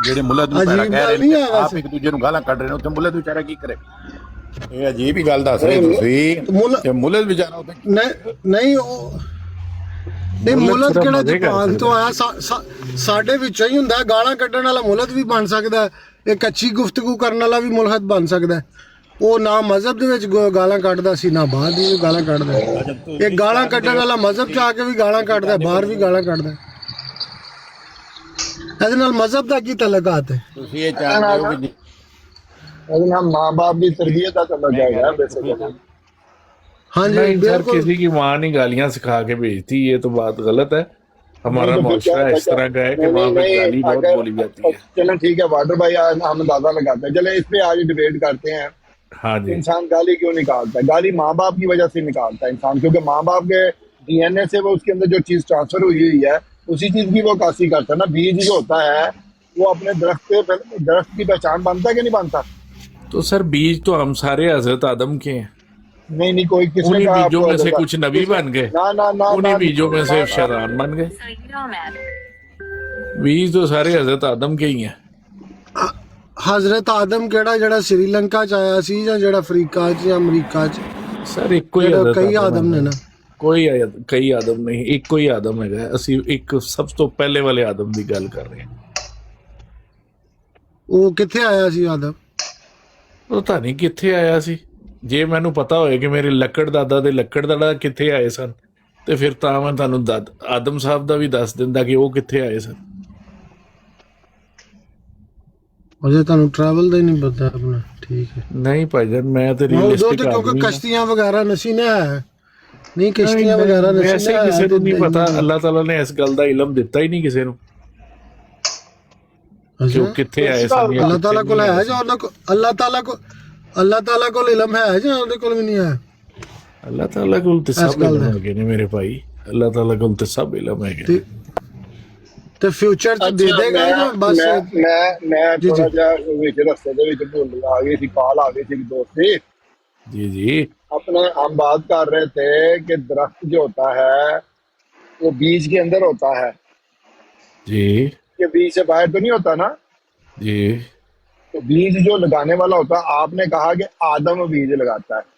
ਜਿਹੜੇ ਮੁਲਦ ਨੂੰ ਪੈਰਾ عجیب ਕਹਿ ਗੱਲ ਰਹੇ ਨਹੀਂ ਨੇ ਹੈ ਆਪ ਵੈਸੇ। ਇੱਕ ਦੂਜੇ ਨੂੰ ਗਾਲਾਂ ਕੱਢ ਰਹੇ ਨੇ ਉੱਥੇ ਮੁਲਦ ਵਿਚਾਰਾ ਕੀ ਕਰੇ ਇਹ ਅਜੀਬ ਹੀ ਗੱਲ ਦੱਸ ਰਹੇ ਤੁਸੀਂ ਕਿ ਮੁਲਦ ਵਿਚਾਰਾ ਉੱਥੇ ਨਹੀਂ ਉਹ ਨਹੀਂ ਮੁਲਦ ਸਿਰਫ ਕਿਹੜਾ ਮਜ਼ੇ ਕਰ ਜਪਾਨ ਤੋਂ ਸਕਦਾ। ਆਇਆ ਸਾਡੇ ਵਿੱਚੋਂ ਹੀ ਹੁੰਦਾ। ਗਾਲਾਂ ਕੱਢਣ ਵਾਲਾ ਮੁਲਦ ਵੀ ਬਣ ਸਕਦਾ ਹੈ, ਇੱਕ ਅੱਛੀ ਗੁਫ਼ਤਗੂ ਕਰਨ ਵਾਲਾ ਵੀ ਮੁਲਹਦ ਬਣ ਸਕਦਾ ਹੈ। ਉਹ ਨਾ ਮਜ਼ਹਬ ਦੇ ਵਿੱਚ ਗਾਲਾਂ ਕੱਢਦਾ ਸੀ ਨਾ ਬਾਹਰ ਦੀ ਵੀ ਗਾਲਾਂ ਕੱਢਦਾ। ਇਹ ਗਾਲਾਂ ਕੱਢਣ ਵਾਲਾ ਮਜ਼ਹਬ 'ਚ ਆ ਕੇ ਵੀ ਗਾਲਾਂ ਕੱਢਦਾ, ਬਾਹਰ ਵੀ ਗਾਲਾਂ ਕੱਢਦਾ। ਇਹਦੇ ਨਾਲ ਮਜ਼ਹਬ ਦਾ ਕੀ ਤਲਕਾਤ ਹੈ? ਤੁਸੀਂ ਇਹ ਚਾਹੁੰਦੇ ਹੋ ਕਿ لیکن ہم ماں باپ بھی تربیت کا چلا جائے گا بیسیکلی ہاں جی نہیں سر، بالکل۔ کسی کی ماں نہیں گالیاں سکھا کے بھیجتی، یہ تو بات غلط ہے۔ ہمارا معاشرہ اس طرح کا ہے کہ وہاں پہ گالی بہت بولی جاتی ہے۔ چلیں ٹھیک ہے واٹر بھائی ہم اندازہ لگاتے ہیں، چلیں اس پہ آج ڈیبیٹ کرتے ہیں۔ ہاں جی، انسان گالی کیوں نکالتا ہے؟ گالی ماں باپ کی وجہ سے نکالتا ہے انسان، کیونکہ ماں باپ کے ڈی این اے سے وہ اس کے اندر جو چیز ٹرانسفر ہوئی ہے اسی چیز کی وہ عکاسی کرتا ہے نا۔ بیج جو ہوتا ہے وہ اپنے درخت کی پہچان بنتا ہے کہ نہیں بنتا؟ تو سر بیج تو ہم سارے حضرت آدم کے ہیں، نہیں کوئی کس نے انہی کہا آپ بیجوں کو میں سے حضرت- کچھ نبی بن گئے، نہ انہی بیجوں میں سے شیطان بن گئے۔ بیج تو سارے حضرت آدم کے ہی ہیں۔ حضرت آدم کیڑا جڑا سری لنکا چ آیا سی یا جڑا افریقہ چ یا امریکہ چ؟ سر ایک کوئی جڑا حضرت کئی آدم نے ہے، نا۔ کئی آدم نہیں، ایک کوئی آدم ہے۔ اسی ایک سب تو پہلے والے آدم دی گل کر رہے ہیں۔ وہ کتھے آیا سی آدم؟ پتا نہیں کتنے آیا سی، جے مینوں پتا ہوئے کہ میرے لکڑ دادا دے لکڑ دادا کتنے آئے سن تے پھر تاں میں تانوں آدم صاحب دا بھی دس دیندا کہ وہ کتنے آئے سن۔ مجھے تانوں ٹریول دا ہی نہیں پتا اپنا۔ ٹھیک ہے، نہیں بھائی جان، میں تو وہ دو ریئلسٹک تو کیونکہ آدمی ہوں۔ کشتیاں وغیرہ نسی نہ ہے، نہیں کشتیاں وغیرہ نسی ویسے نہ کسی نوں نہیں ہے۔ پتا، اللہ تعالیٰ نے اس گل دا علم دتا ہی نہیں کسی نوں کہ وہ کتنے آئے سن یا اللہ تعالیٰ کتنے کو نہیں ہے آئے جو سن۔ اللہ تعالیٰ کو علم ہے جو اودے کول بھی نہیں ہے۔ اللہ تعالیٰ کو تے سب گل علم ہے۔ ہے نے میرے بھائی، اللہ تعالیٰ کو تے سب علم ہے۔ تے فیوچر چ دے دے گا جو بس۔ میں جی تھوڑا جہا وچ رستے دے وچ بھول آ گئی تھی، کال آ گئی تھی ایک دوست کی۔ جی جی اپنے ہم بات کر رہے تھے کہ درخت جو ہوتا ہے وہ بیج کے اندر ہوتا ہے، جی یہ بیج سے باہر تو نہیں ہوتا نا۔ جی تو بیج جو لگانے والا ہوتا ہے، آپ نے کہا کہ آدم بیج لگاتا ہے،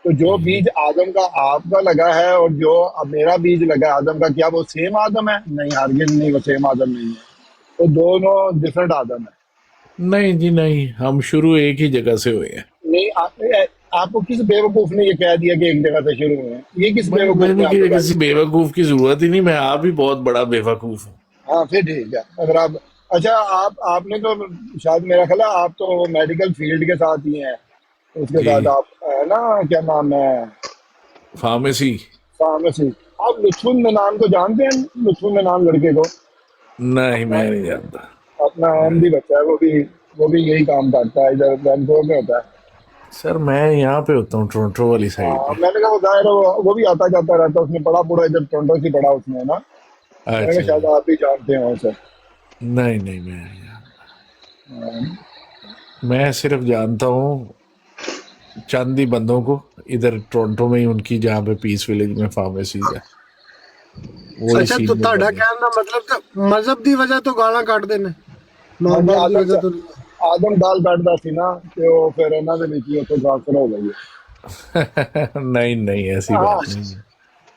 تو جو بیج آدم کا آپ کا لگا ہے اور جو اب میرا بیج لگا ہے آدم کا، کیا وہ سیم آدم ہے؟ نہیں، ہرگز نہیں، وہ سیم آدم نہیں ہے، وہ دونوں ڈفرنٹ آدم ہے۔ نہیں جی نہیں، ہم شروع ایک ہی جگہ سے ہوئے ہیں۔ نہیں، آپ کو کس بیوقوف نے یہ کہہ دیا کہ ایک جگہ سے شروع ہوئے ہیں؟ یہ کس میں بیوقوف نے آپ کو کہہ کسی بے وقوف کی ضرورت ہی نہیں، میں آپ ہی بہت بڑا بے وقوف ہوں۔ دیا؟ ہاں پھر ٹھیک ہے۔ اگر آپ اچھا آپ نے تو شاید میرا خیال ہے آپ تو میڈیکل فیلڈ کے ساتھ ہی ہیں، اس کے جی ساتھ آپ ہے نا، کیا نام ہے، فارمیسی۔ فارمیسی۔ آپ لطف المنان کو جانتے ہیں؟ لطف المنان لڑکے کو، نہیں میں نہیں جانتا۔ اپنا احمدی بچہ ہے، وہ بھی یہی کام کرتا ہے، ادھر بینکور میں ہوتا ہے۔ سر میں یہاں پہ ہوتا ہوں، ٹورنٹو والی سائڈ ہاں، پہ۔ میں نے کہا وہ ظاہر ہے وہ بھی آتا جاتا رہتا ہے، اس نے پڑھا پورا ادھر ٹورنٹو سے پڑھا اس نے نا، میں نے کہا شاید اچھا، آپ بھی جانتے ہیں اسے۔ نہیں میں نہیں جانتا۔ میں صرف جانتا ہوں چند ہی بندوں کو ادھر ٹورنٹو میں ہی، ان کی جہاں پہ پیس ولیج میں فارمیسیز ہے، وہی اچھا تو سینئر تہاڈا بندے۔ کہن دا مطلب کہ مذہب دی وجہ تو گالاں کٹ دے نے، ماں باپ دی وجہ تو نہیں۔ آدم گال بیٹھتا سی نا کہ وہ پھر انہوں نے بھی کی ٹرانسفر ہو گئی ہے۔ نہیں ایسی بات نہیں ہے۔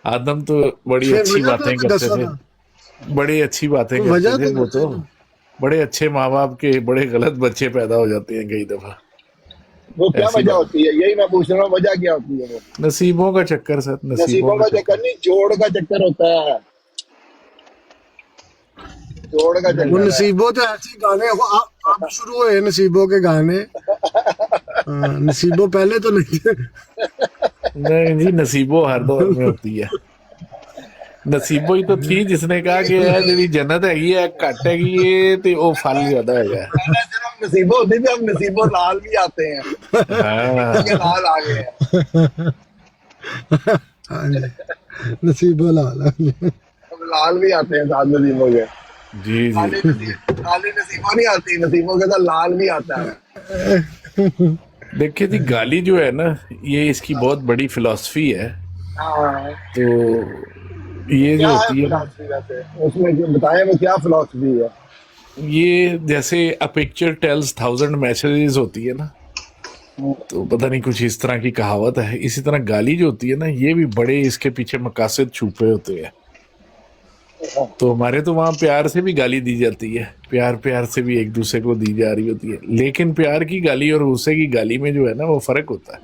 آدم تو بڑی پھر اچھی وجہ باتیں تو کرتے دسو تھے، نا، بڑی اچھی باتیں وجہ کرتے تھے تو وہ تو۔ دسو نا۔ بڑے اچھے ماں باپ کے بڑے غلط بچے پیدا ہو جاتے ہیں کئی دفعہ۔ वो क्या ऐसी वजह बात। होती है, यही मैं पूछ रहा हूँ, वजह क्या होती है? वो नसीबों का चक्कर सर, नसीबों का चक्कर नहीं, जोड़ का चक्कर होता है, जोड़ का वो चक्कर है। नसीबों तो ऐसे गाने अब शुरू हुए नसीबों के गाने। नसीबों पहले तो नहीं थे। नहीं जी, नसीबों हर दौर में होती है। नसीबों ही तो थी जिसने कहा कि यार जी जन्नत हैगी है, घट हैगी है ते ओ फल ज्यादा हैगा। पहले सिर्फ नसीबों होती थी, अब नसीबों लाल भी आते हैं, हाँ ये लाल आ गए हैं, हाँ जी, नसीबों लाल। अब लाल भी आते हैं साथ नसीबों के। जी जी। खाली नसीबों नहीं आती, नसीबों के साथ लाल भी आता है। देखिए जी, गाली जो है ना, ये इसकी बहुत बड़ी फिलॉसफी है। हाँ, तो ये क्या जो है होती है ना, फिलॉसफी वैसे, उसमें जो बताएं वो क्या फिलॉसफी है? ये जैसे अ पिक्चर टेल्स 1000 मैसेजेस होती है ना, तो पता नहीं कुछ इस तरह की कहावत है। इसी तरह गाली जो होती है ना, ये भी बड़े इसके पीछे मकासद छुपे होते हैं। तो हमारे तो वहाँ प्यार से भी गाली दी जाती है, प्यार प्यार से भी एक दूसरे को दी जा रही होती है, लेकिन प्यार की गाली और गुस्से की गाली में जो है ना वो फर्क होता है।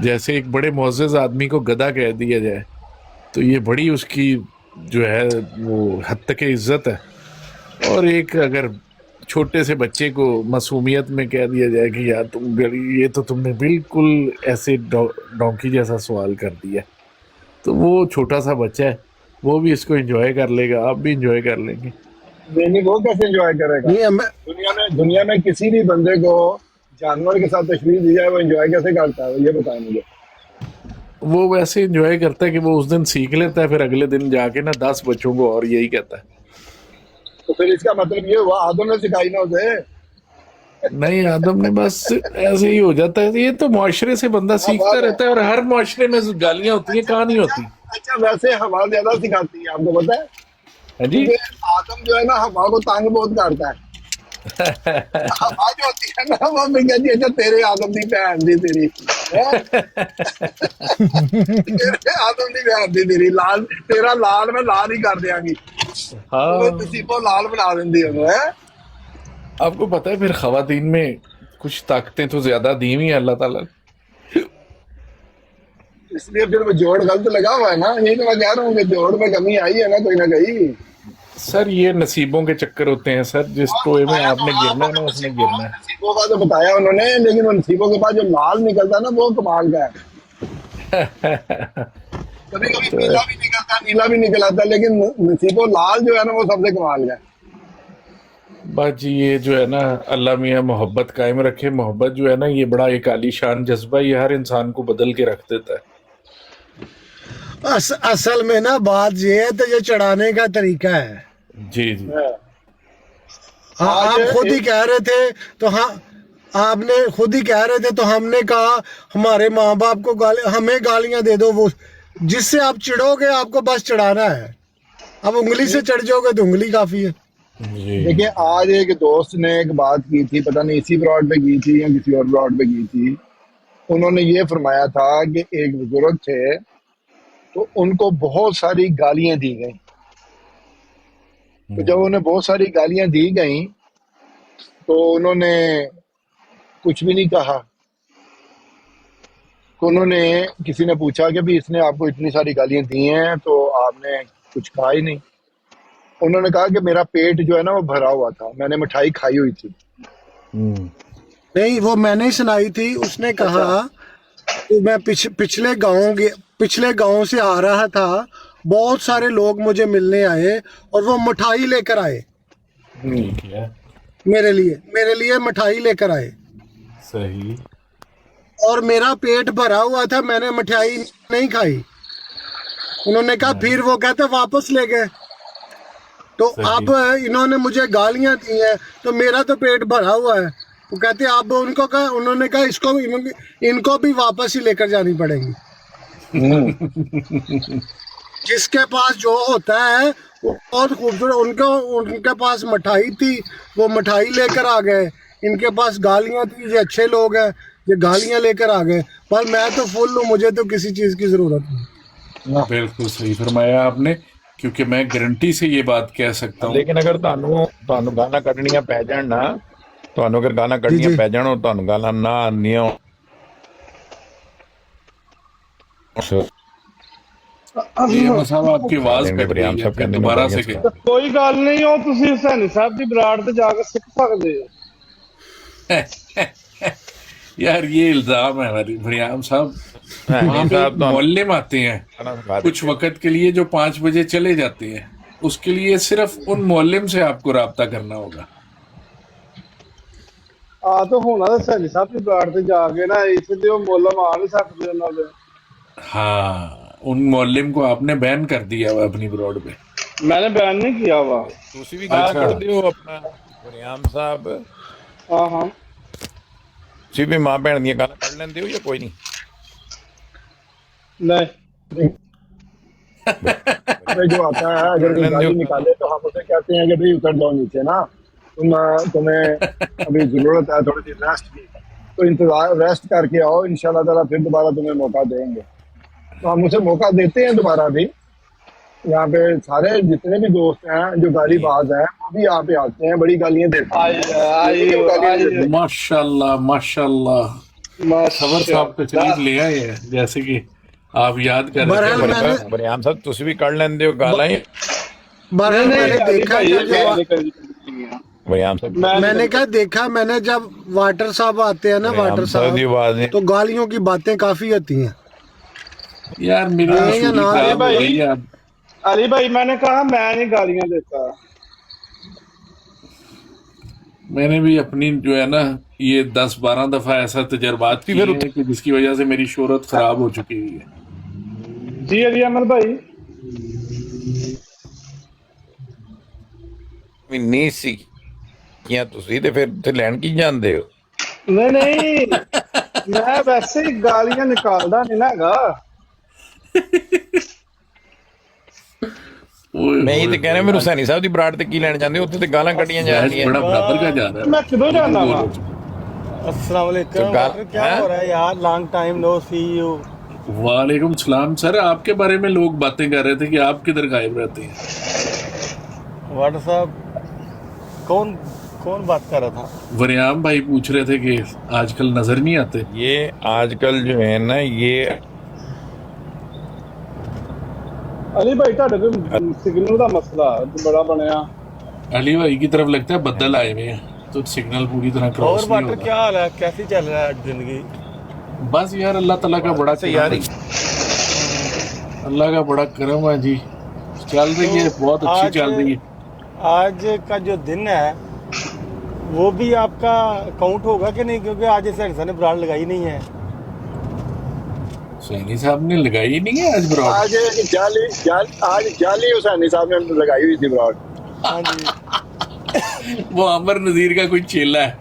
जैसे एक बड़े मुअज़्ज़ज़ आदमी को गधा कह दिया जाए तो ये बड़ी उसकी जो है वो हद तक इज्जत है, और एक अगर छोटे से बच्चे को मासूमियत में कह दिया जाए कि यार तुम ये तो तुमने बिल्कुल ऐसे डोंकी जैसा सवाल कर दिया, तो वो छोटा सा बच्चा है, वो भी इसको एंजॉय कर लेगा, आप भी एंजॉय कर लेंगे। नहीं, वो कैसे एंजॉय करेगा? नहीं मैं दुनिया में किसी भी बंदे को जानवर के साथ तशबीह दी जाए, वो एंजॉय कैसे करता है, ये बताएं मुझे। वो वैसे एंजॉय करता है कि वो उस दिन सीख लेता है, फिर अगले दिन जाके ना 10 बच्चों को और यही कहता है। तो फिर इसका मतलब ये हुआ आदम ने सिखाई ना उसे। नहीं, आदम ने बस ऐसे ही हो जाता है। ये तो मुआशरे से बंदा सीखता रहता है, और हर मुआशरे में गालियां होती हैं, कहाँ नहीं होती। अच्छा, वैसे हवा ज्यादा सिखाती है, आपको पता है? है जी। क्योंकि आदम जो है ना हवा को तंग बहुत करता है। हवा जो होती है ना, वो भी कहती है अच्छा तेरे आदम की भैन दी तेरी तेरे आदम की भैन दी तेरी लाल, तेरा लाल मैं लाल ही कर दियांगी। हाँ, नसीबों लाल बना देंदी है। आपको पता है फिर खवातीन में कुछ ताकतें तो ज्यादा दी हुई हैं अल्लाह ताला ने। इसलिए फिर वो जोड़ गलत लगा हुआ है ना, यही तो मैं कह रहा हूँ कि जोड़ में कमी आई है ना कोई ना कहीं। सर ये नसीबों के चक्कर होते हैं सर, जिस टोए में आपने गिरना है ना उसमें गिरना है। नसीबों का तो बताया उन्होंने, लेकिन वो नसीबों के पास जो लाल निकलता है ना वो कमाल का है। कभी कभी पीला भी निकलता, नीला भी निकल आता, लेकिन नसीबों लाल जो है ना वो सबसे कमाल का है। बस जी, ये जो है ना अल्लाह मियाँ मोहब्बत कायम रखे। मोहब्बत जो है ना ये बड़ा एक आलीशान जज्बा, ये हर इंसान को बदल के रख देता है। असल में ना बात ये है, तो ये चढ़ाने का तरीका है। जी जी। हाँ, आप खुद ही कह रहे थे तो हाँ, आपने खुद ही कह रहे थे तो हमने कहा हमारे माँ बाप को हमें गालियां दे दो, वो जिससे आप चिढ़ोगे आपको बस चढ़ाना है। अब उंगली से चढ़ जाओगे तो उंगली काफी है। जी देखिए, आज एक दोस्त ने एक बात की थी, पता नहीं इसी ब्रॉड पे की थी या किसी और ब्रॉड पे की थी। उन्होंने ये फरमाया था कि एक बुजुर्ग थे तो उनको बहुत सारी गालियां दी गई, तो जब उन्हें बहुत सारी गालियां दी गई तो उन्होंने कुछ भी नहीं कहा। तो उन्होंने किसी ने पूछा कि भी इसने आपको इतनी सारी गालियां दी हैं तो आपने कुछ कहा ही नहीं। उन्होंने कहा कि मेरा पेट जो है ना वो भरा हुआ था, मैंने मिठाई खाई हुई थी। नहीं, वो मैंने ही सुनाई थी। उसने कहा कि मैं पिछले गांव से आ रहा था, बहुत सारे लोग मुझे मिलने आए और वो मिठाई लेकर आए ठीक है, मेरे लिए मिठाई लेकर आए, सही। और मेरा पेट भरा हुआ था, मैंने मिठाई नहीं खाई। उन्होंने कहा, फिर वो कहते वापस ले गए। तो अब इन्होंने मुझे गालियां दी हैं तो मेरा तो पेट भरा हुआ है। वो कहते अब उन्होंने कहा इनको भी वापस ही लेकर जानी पड़ेगी। जिसके पास जो होता है वो बहुत खूबसूरत, उनके पास मिठाई थी, वो मिठाई लेकर आ गए। इनके पास गालियां थी, ये अच्छे लोग हैं, ये गालियां लेकर आ गए। पर मैं तो फुल हूँ, मुझे तो किसी चीज की जरूरत नहीं। बिल्कुल सही फरमाया आपने, क्योंकि मैं गारंटी से ये बात कह सकता हूँ। लेकिन अगर ਤੁਹਾਨੂੰ ਗਾਣਾ ਕੱਢਣੀਆਂ ਪੈ ਜਾਣ ਨਾ ਤੁਹਾਨੂੰ ਅਗਰ ਗਾਲਾਂ ਕੱਢਣੀਆਂ ਪੈ ਜਾਣ ਉਹ ਤੁਹਾਨੂੰ ਗਾਲਾਂ ਨਾ ਆਉਂਦੀਆਂ ये साहब आपकी आवाज कट ਬਰਿਆਮ गई है, ਸਾਹਿਬ फिर ਕਹਿੰਦੇ ਨੇ दोबारा ਬੜੀਆਂ से ਸਵਾਦ। ਕੋਈ ਗੱਲ ਨਹੀਂ, ਉਹ ਤੁਸੀਂ ਹੁਸੈਨੀ ਸਾਹਿਬ ਦੀ ਬਰਾੜ ਤੇ ਜਾ ਕੇ ਸਿੱਖ ਸਕਦੇ ਹੋ। यार ये इल्जाम है फरियाम साहब, वहाँ पे साहब तो- मोहल्ले में आते हैं कुछ वक्त के लिए, जो 5 बजे चले जाते हैं, उसके लिए सिर्फ उन मोहल्ले से आपको राब्ता करना होगा। ਆ ਤਾਂ ਹੋਣਾ ਤਾਂ ਹੁਸੈਨੀ ਸਾਹਿਬ ਦੀ ਬਰਾੜ ਤੇ ਜਾ ਕੇ ਨਾ, ਇੱਥੇ ਤੇ ਉਹ ਮੁੱਲ ਆ ਨਹੀਂ ਸਕਦੇ ਉਹਨਾਂ ਦੇ। हाँ, उन मोहल्ले को आपने बैन कर दिया हुआ अपनी ब्रॉड पे। मैंने बैन नहीं किया हुआ। ਤੁਸੀਂ ਵੀ ਗਾਲਾਂ ਕੱਢਦੇ ਹੋ ਆਪਣਾ ਬਰਿਆਮ ਸਾਹਿਬ, हाँ हाँ ਤੁਸੀਂ ਵੀ ਮਾਂ ਭੈਣ ਦੀਆਂ ਗਾਲਾਂ ਕੱਢ ਲੈਂਦੇ ਹੋ ਜਾਂ ਕੋਈ ਨਹੀਂ? नहीं में जो आता है अगर कोई गाली निकाले तो हम उसे कहते हैं कि भाई उतर जाओ नीचे ना, तुम्हें अभी जरूरत है थोड़ी सी रेस्ट की, तो इंतजार रेस्ट करके आओ, इंशाल्लाह ताला फिर दोबारा तुम्हें मौका देंगे। तो हम उसे मौका देते हैं दोबारा भी। यहाँ पे सारे जितने भी दोस्त हैं जो गाली बाज हैं वो भी यहाँ पे आते हैं, बड़ी गालियां देते हैं। माशाल्लाह माशाल्लाह, खबर साहब तशरीफ ले आए हैं, जैसे कि आप याद कर रहे थे। बहरहाल ਬਰਿਆਮ ਸਾਹਿਬ ਤੁਸੀਂ ਵੀ ਕੱਢ ਲੈਂਦੇ ਹੋ ਗਾਲਾਂ ਹੀ? बहरहाल मैंने देखा ਬਰਿਆਮ ਸਾਹਿਬ मैंने क्या देखा, मैंने जब वाटर साहब आते हैं ना, वाटर ਬਰਿਆਮ ਸਾਹਿਬ ਦੀ साहब, ਆਵਾਜ਼ ਨਹੀਂ तो गालियों की बातें काफी होती हैं। यार मेरी नहीं, मसूरी ना, खराब हो भाई। गई है अब। अली भाई मैंने कहा मैं नहीं गालियां देता। मैंने भी अपनी जो है ना ये 10-12 दफा ऐसा तजर्बात किए हैं कि जिसकी वजह से मेरी शोहरत खराब हो चुकी हुई है। जी अली अहमद भाई, ਵੀ ਨਹੀਂ ਸੀ ਕੀਆਂ ਤੁਸੀਂ ਤੇ ਫਿਰ ਉੱਥੇ ਲੈਣ ਕੀ ਜਾਂਦੇ ਹੋ? नहीं नहीं मैं वैसे ही गालियां निकालदा नहीं ना हैगा। ओए ਮੈਂ ਇਹ होए ਤੇ ਕਹਿ ਰਿਹਾ ਮੇਰੇ ਹੁਸੈਨੀ ਸਾਹਿਬ ਦੀ ਬਰਾੜ ਤੇ ਕੀ ਲੈਣ ਜਾਂਦੇ ਹੋ? ਉੱਥੇ ਤੇ ਗਾਲਾਂ ਕੱਢੀਆਂ बहस ਜਾਂਦੀਆਂ। बड़ा बराबर का जा रहा है। मैं किधर जाना वा? अस्सलाम वालेकुम। तो गा- डॉक्टर, क्या हैं? हो रहा है यार? Long time no see you. वालेकुम सलाम सर, आपके बारे में लोग बातें कर रहे थे कि आप किधर गायब रहते हैं। वाटर साहब, कौन कौन बात कर रहा था? वरियाम भाई पूछ रहे थे कि आजकल नजर नहीं आते। ये आजकल जो है ना ये अली भाई ਤੁਹਾਡੇ ਕੋਈ ਸਿਗਨਲ ਦਾ ਮਸਲਾ ਬੜਾ ਬਣਿਆ। अली भाई की तरफ लगता है बदल आए हुए हैं, तो सिग्नल पूरी तरह क्रॉस और नहीं वाटर, होगा। क्या हाल है? कैसी चल रहा है जिंदगी? बस यार अल्लाह ताला का बड़ा तैयारी करम, अल्लाह का बड़ा करम है जी, चल रही है, बहुत अच्छी आज- चल रही है। आज का जो दिन है वो भी आपका काउंट होगा कि नहीं? क्योंकि आज इस ने ब्रांड लगाई नहीं है। सैनी साहब ने लगाई नहीं है आज ब्रॉड। आज आज जाली हुसैनी साहब ने लगाई हुई थी ब्रॉड। हाँ जी, वो अमर नजीर का कोई चेला है।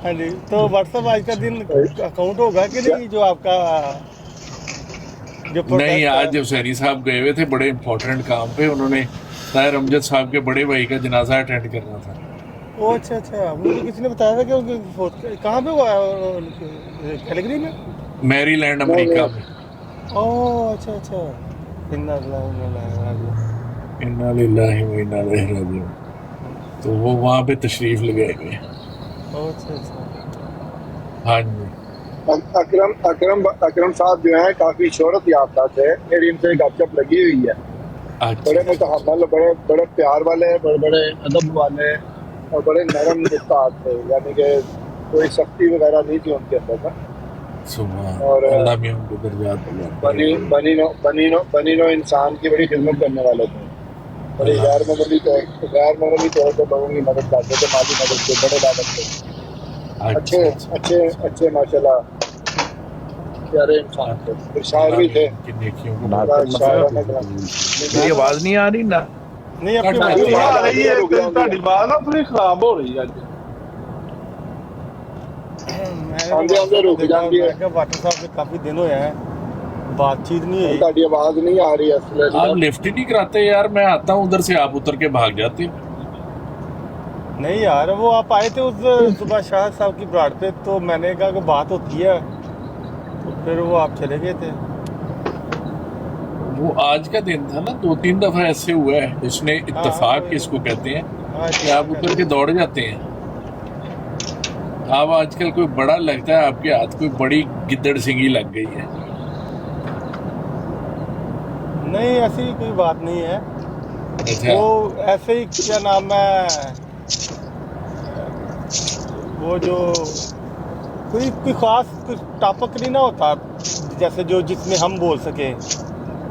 हाँ जी। तो व्हाट्सएप आज का दिन काउंट होगा कि नहीं, जो आपका जो नहीं, protest आज जब सैनी साहब गए हुए थे बड़े इंपॉर्टेंट काम पे, उन्होंने ताहिर अमजद साहब के बड़े भाई का जनाजा अटेंड करना था। ओ अच्छा अच्छा, मुझे किसी ने बताया था कि कहाँ पे हुआ है? कैलगरी में? मैरीलैंड अमेरिका में। ओह अच्छा अच्छा। इन्ना लिल्लाहि व इन्ना इलैहि राजिऊन। इन्ना लिल्लाहि व इन्ना इलैहि राजिऊन। तो वो वहाँ पे तशरीफ लगाए हुए हैं। ओह अच्छा अच्छा। हाँ जी। अकरम साहब जो है काफी शोहरत याफ्ता थे, मेरी इनसे गपशप लगी हुई है। बड़े अच्छा मुतहम्मल, बड़े बड़े प्यार वाले, बड़े बड़े अदब वाले और बड़े नरम उस्ताद थे, यानी कि कोई सख्ती वगैरह नहीं थी उनके अंदर ना। सुभान और अल्लाह में उनके दर्जात बनी नो इंसान की बड़ी खिदमत करने वाले थे। बड़ी गैर मामूली तौर पर लोगों की मदद करते थे, माली मदद के बड़े लागत थे। अच्छे अच्छा अच्छे अच्छे माशाल्लाह प्यारे इंसान थे, फिर शायर भी थे। की नेकियों को शायरों ने मेरी आवाज नहीं आ रही ना? नहीं आपकी कट बात रही नहीं ਆ आ ਰਹੀ ਹੈ ਤੁਹਾਡੀ बात ना थोड़ी खराब हो रही है आज। आंदे आंदे रुक जाएंगे। मैं क्या वाटर साहब से काफी दिन हुए हैं, बातचीत नहीं हुई। ਤੁਹਾਡੀ आवाज नहीं आ रही है आप लिफ्ट ही नहीं कराते यार, मैं आता हूँ उधर से, आप उतर के भाग जाते हो। नहीं यार, वो आप आए थे उस सुबह शाह साहब की ब्राड पे, तो मैंने कहा कि बात होती है, तो फिर वो आप चले गए थे। वो आज का दिन था ना, 2-3 दफा ऐसे हुआ है, इसने इत्तेफाक हाँ। किसको कहते हैं हाँ कि आप उतर के दौड़ जाते हैं। आप आजकल कोई बड़ा लगता है आपके हाथ, कोई बड़ी गिद्दड़ सिंगी लग गई है। नहीं, ऐसी कोई बात नहीं है। अच्छा, वो ऐसे ही, क्या नाम है, वो जो कोई खास कुछ टॉपिक नहीं ना होता, जैसे जो जिसमें हम बोल सके,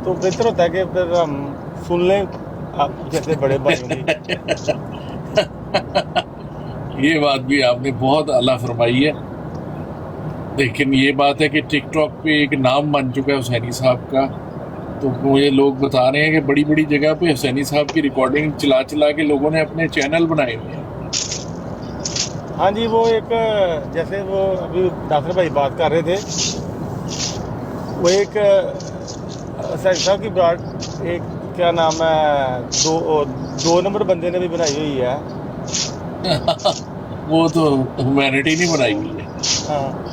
तो बेहतर होता है कि फिर हम सुन लें आप जैसे बड़े भाइयों की। ये बात भी आपने बहुत आला फरमाई है। लेकिन ये बात है कि टिकटॉक पे एक नाम बन चुका है हुसैनी साहब का, तो मुझे लोग बता रहे हैं कि बड़ी बड़ी जगह पे हुसैनी साहब की रिकॉर्डिंग चला चला के लोगों ने अपने चैनल बनाए हुए हैं। हाँ जी, वो एक, जैसे वो अभी नासिर भाई बात कर रहे थे, वो एक हुसैन साहब की ब्राड, एक क्या नाम है, दो नंबर बंदे ने भी बनाई हुई है। वो तो ह्यूमैनिटी नहीं बनाई हुई है। हाँ,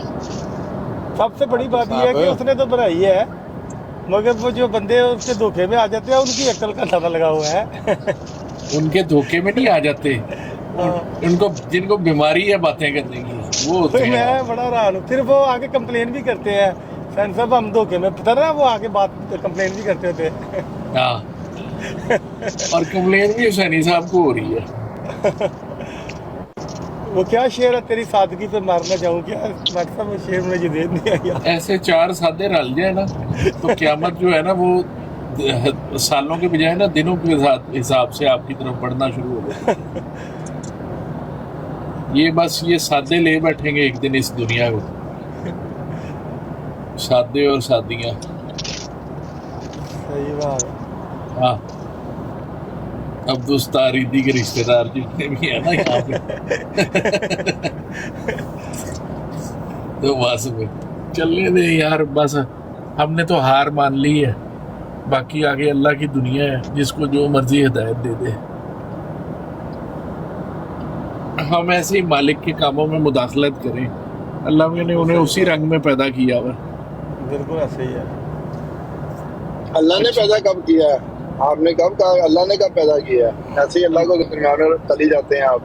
सबसे बड़ी बात यह है कि उसने तो बनाई है, मगर वो जो बंदे उसके धोखे में आ जाते हैं, उनकी अक्ल का अंदाजा लगा हुआ है। उनके धोखे में नहीं आ जाते, उनको जिनको बीमारी है बातें करने की, वो होते तो हैं। मैं बड़ा हैरान हूँ। फिर वो आगे कंप्लेन भी करते हैं, सैन साहब हम धोखे में, पता ना, वो आगे बात कंप्लेन भी करते होते हैं। हाँ, और कंप्लेन भी हुसैनी साहब को हो रही है। वो क्या शेर है, तेरी सादगी पे मारना चाहूँ क्या, डॉक्टर साहब वो शेर मुझे दे नहीं आया। ऐसे चार सादे रल जाए ना तो क्यामत जो है ना वो सालों के बजाय ना दिनों के हिसाब से आपकी तरफ बढ़ना शुरू हो जाए। ये बस ये सादे ले बैठेंगे एक दिन इस दुनिया को, सादे और सादियाँ। सही बात है। हाँ, अब दोस्तारीदी के रिश्तेदार जितने भी है ना यहाँ पे तो बस में चलने दे यार, बस हमने तो हार मान ली है, बाकी आगे अल्लाह की दुनिया है, जिसको जो मर्जी हिदायत दे दे। हम ऐसे ही मालिक के कामों में मुदाखलत करें, अल्लाह ने उन्हें उसी रंग में पैदा किया हुआ। बिल्कुल ऐसे ही है। अल्लाह ने पैदा कब किया है? आपने कब कहा अल्लाह ने कब पैदा किया है? ऐसे ही अल्लाह को दरमियान में चली जाते हैं आप।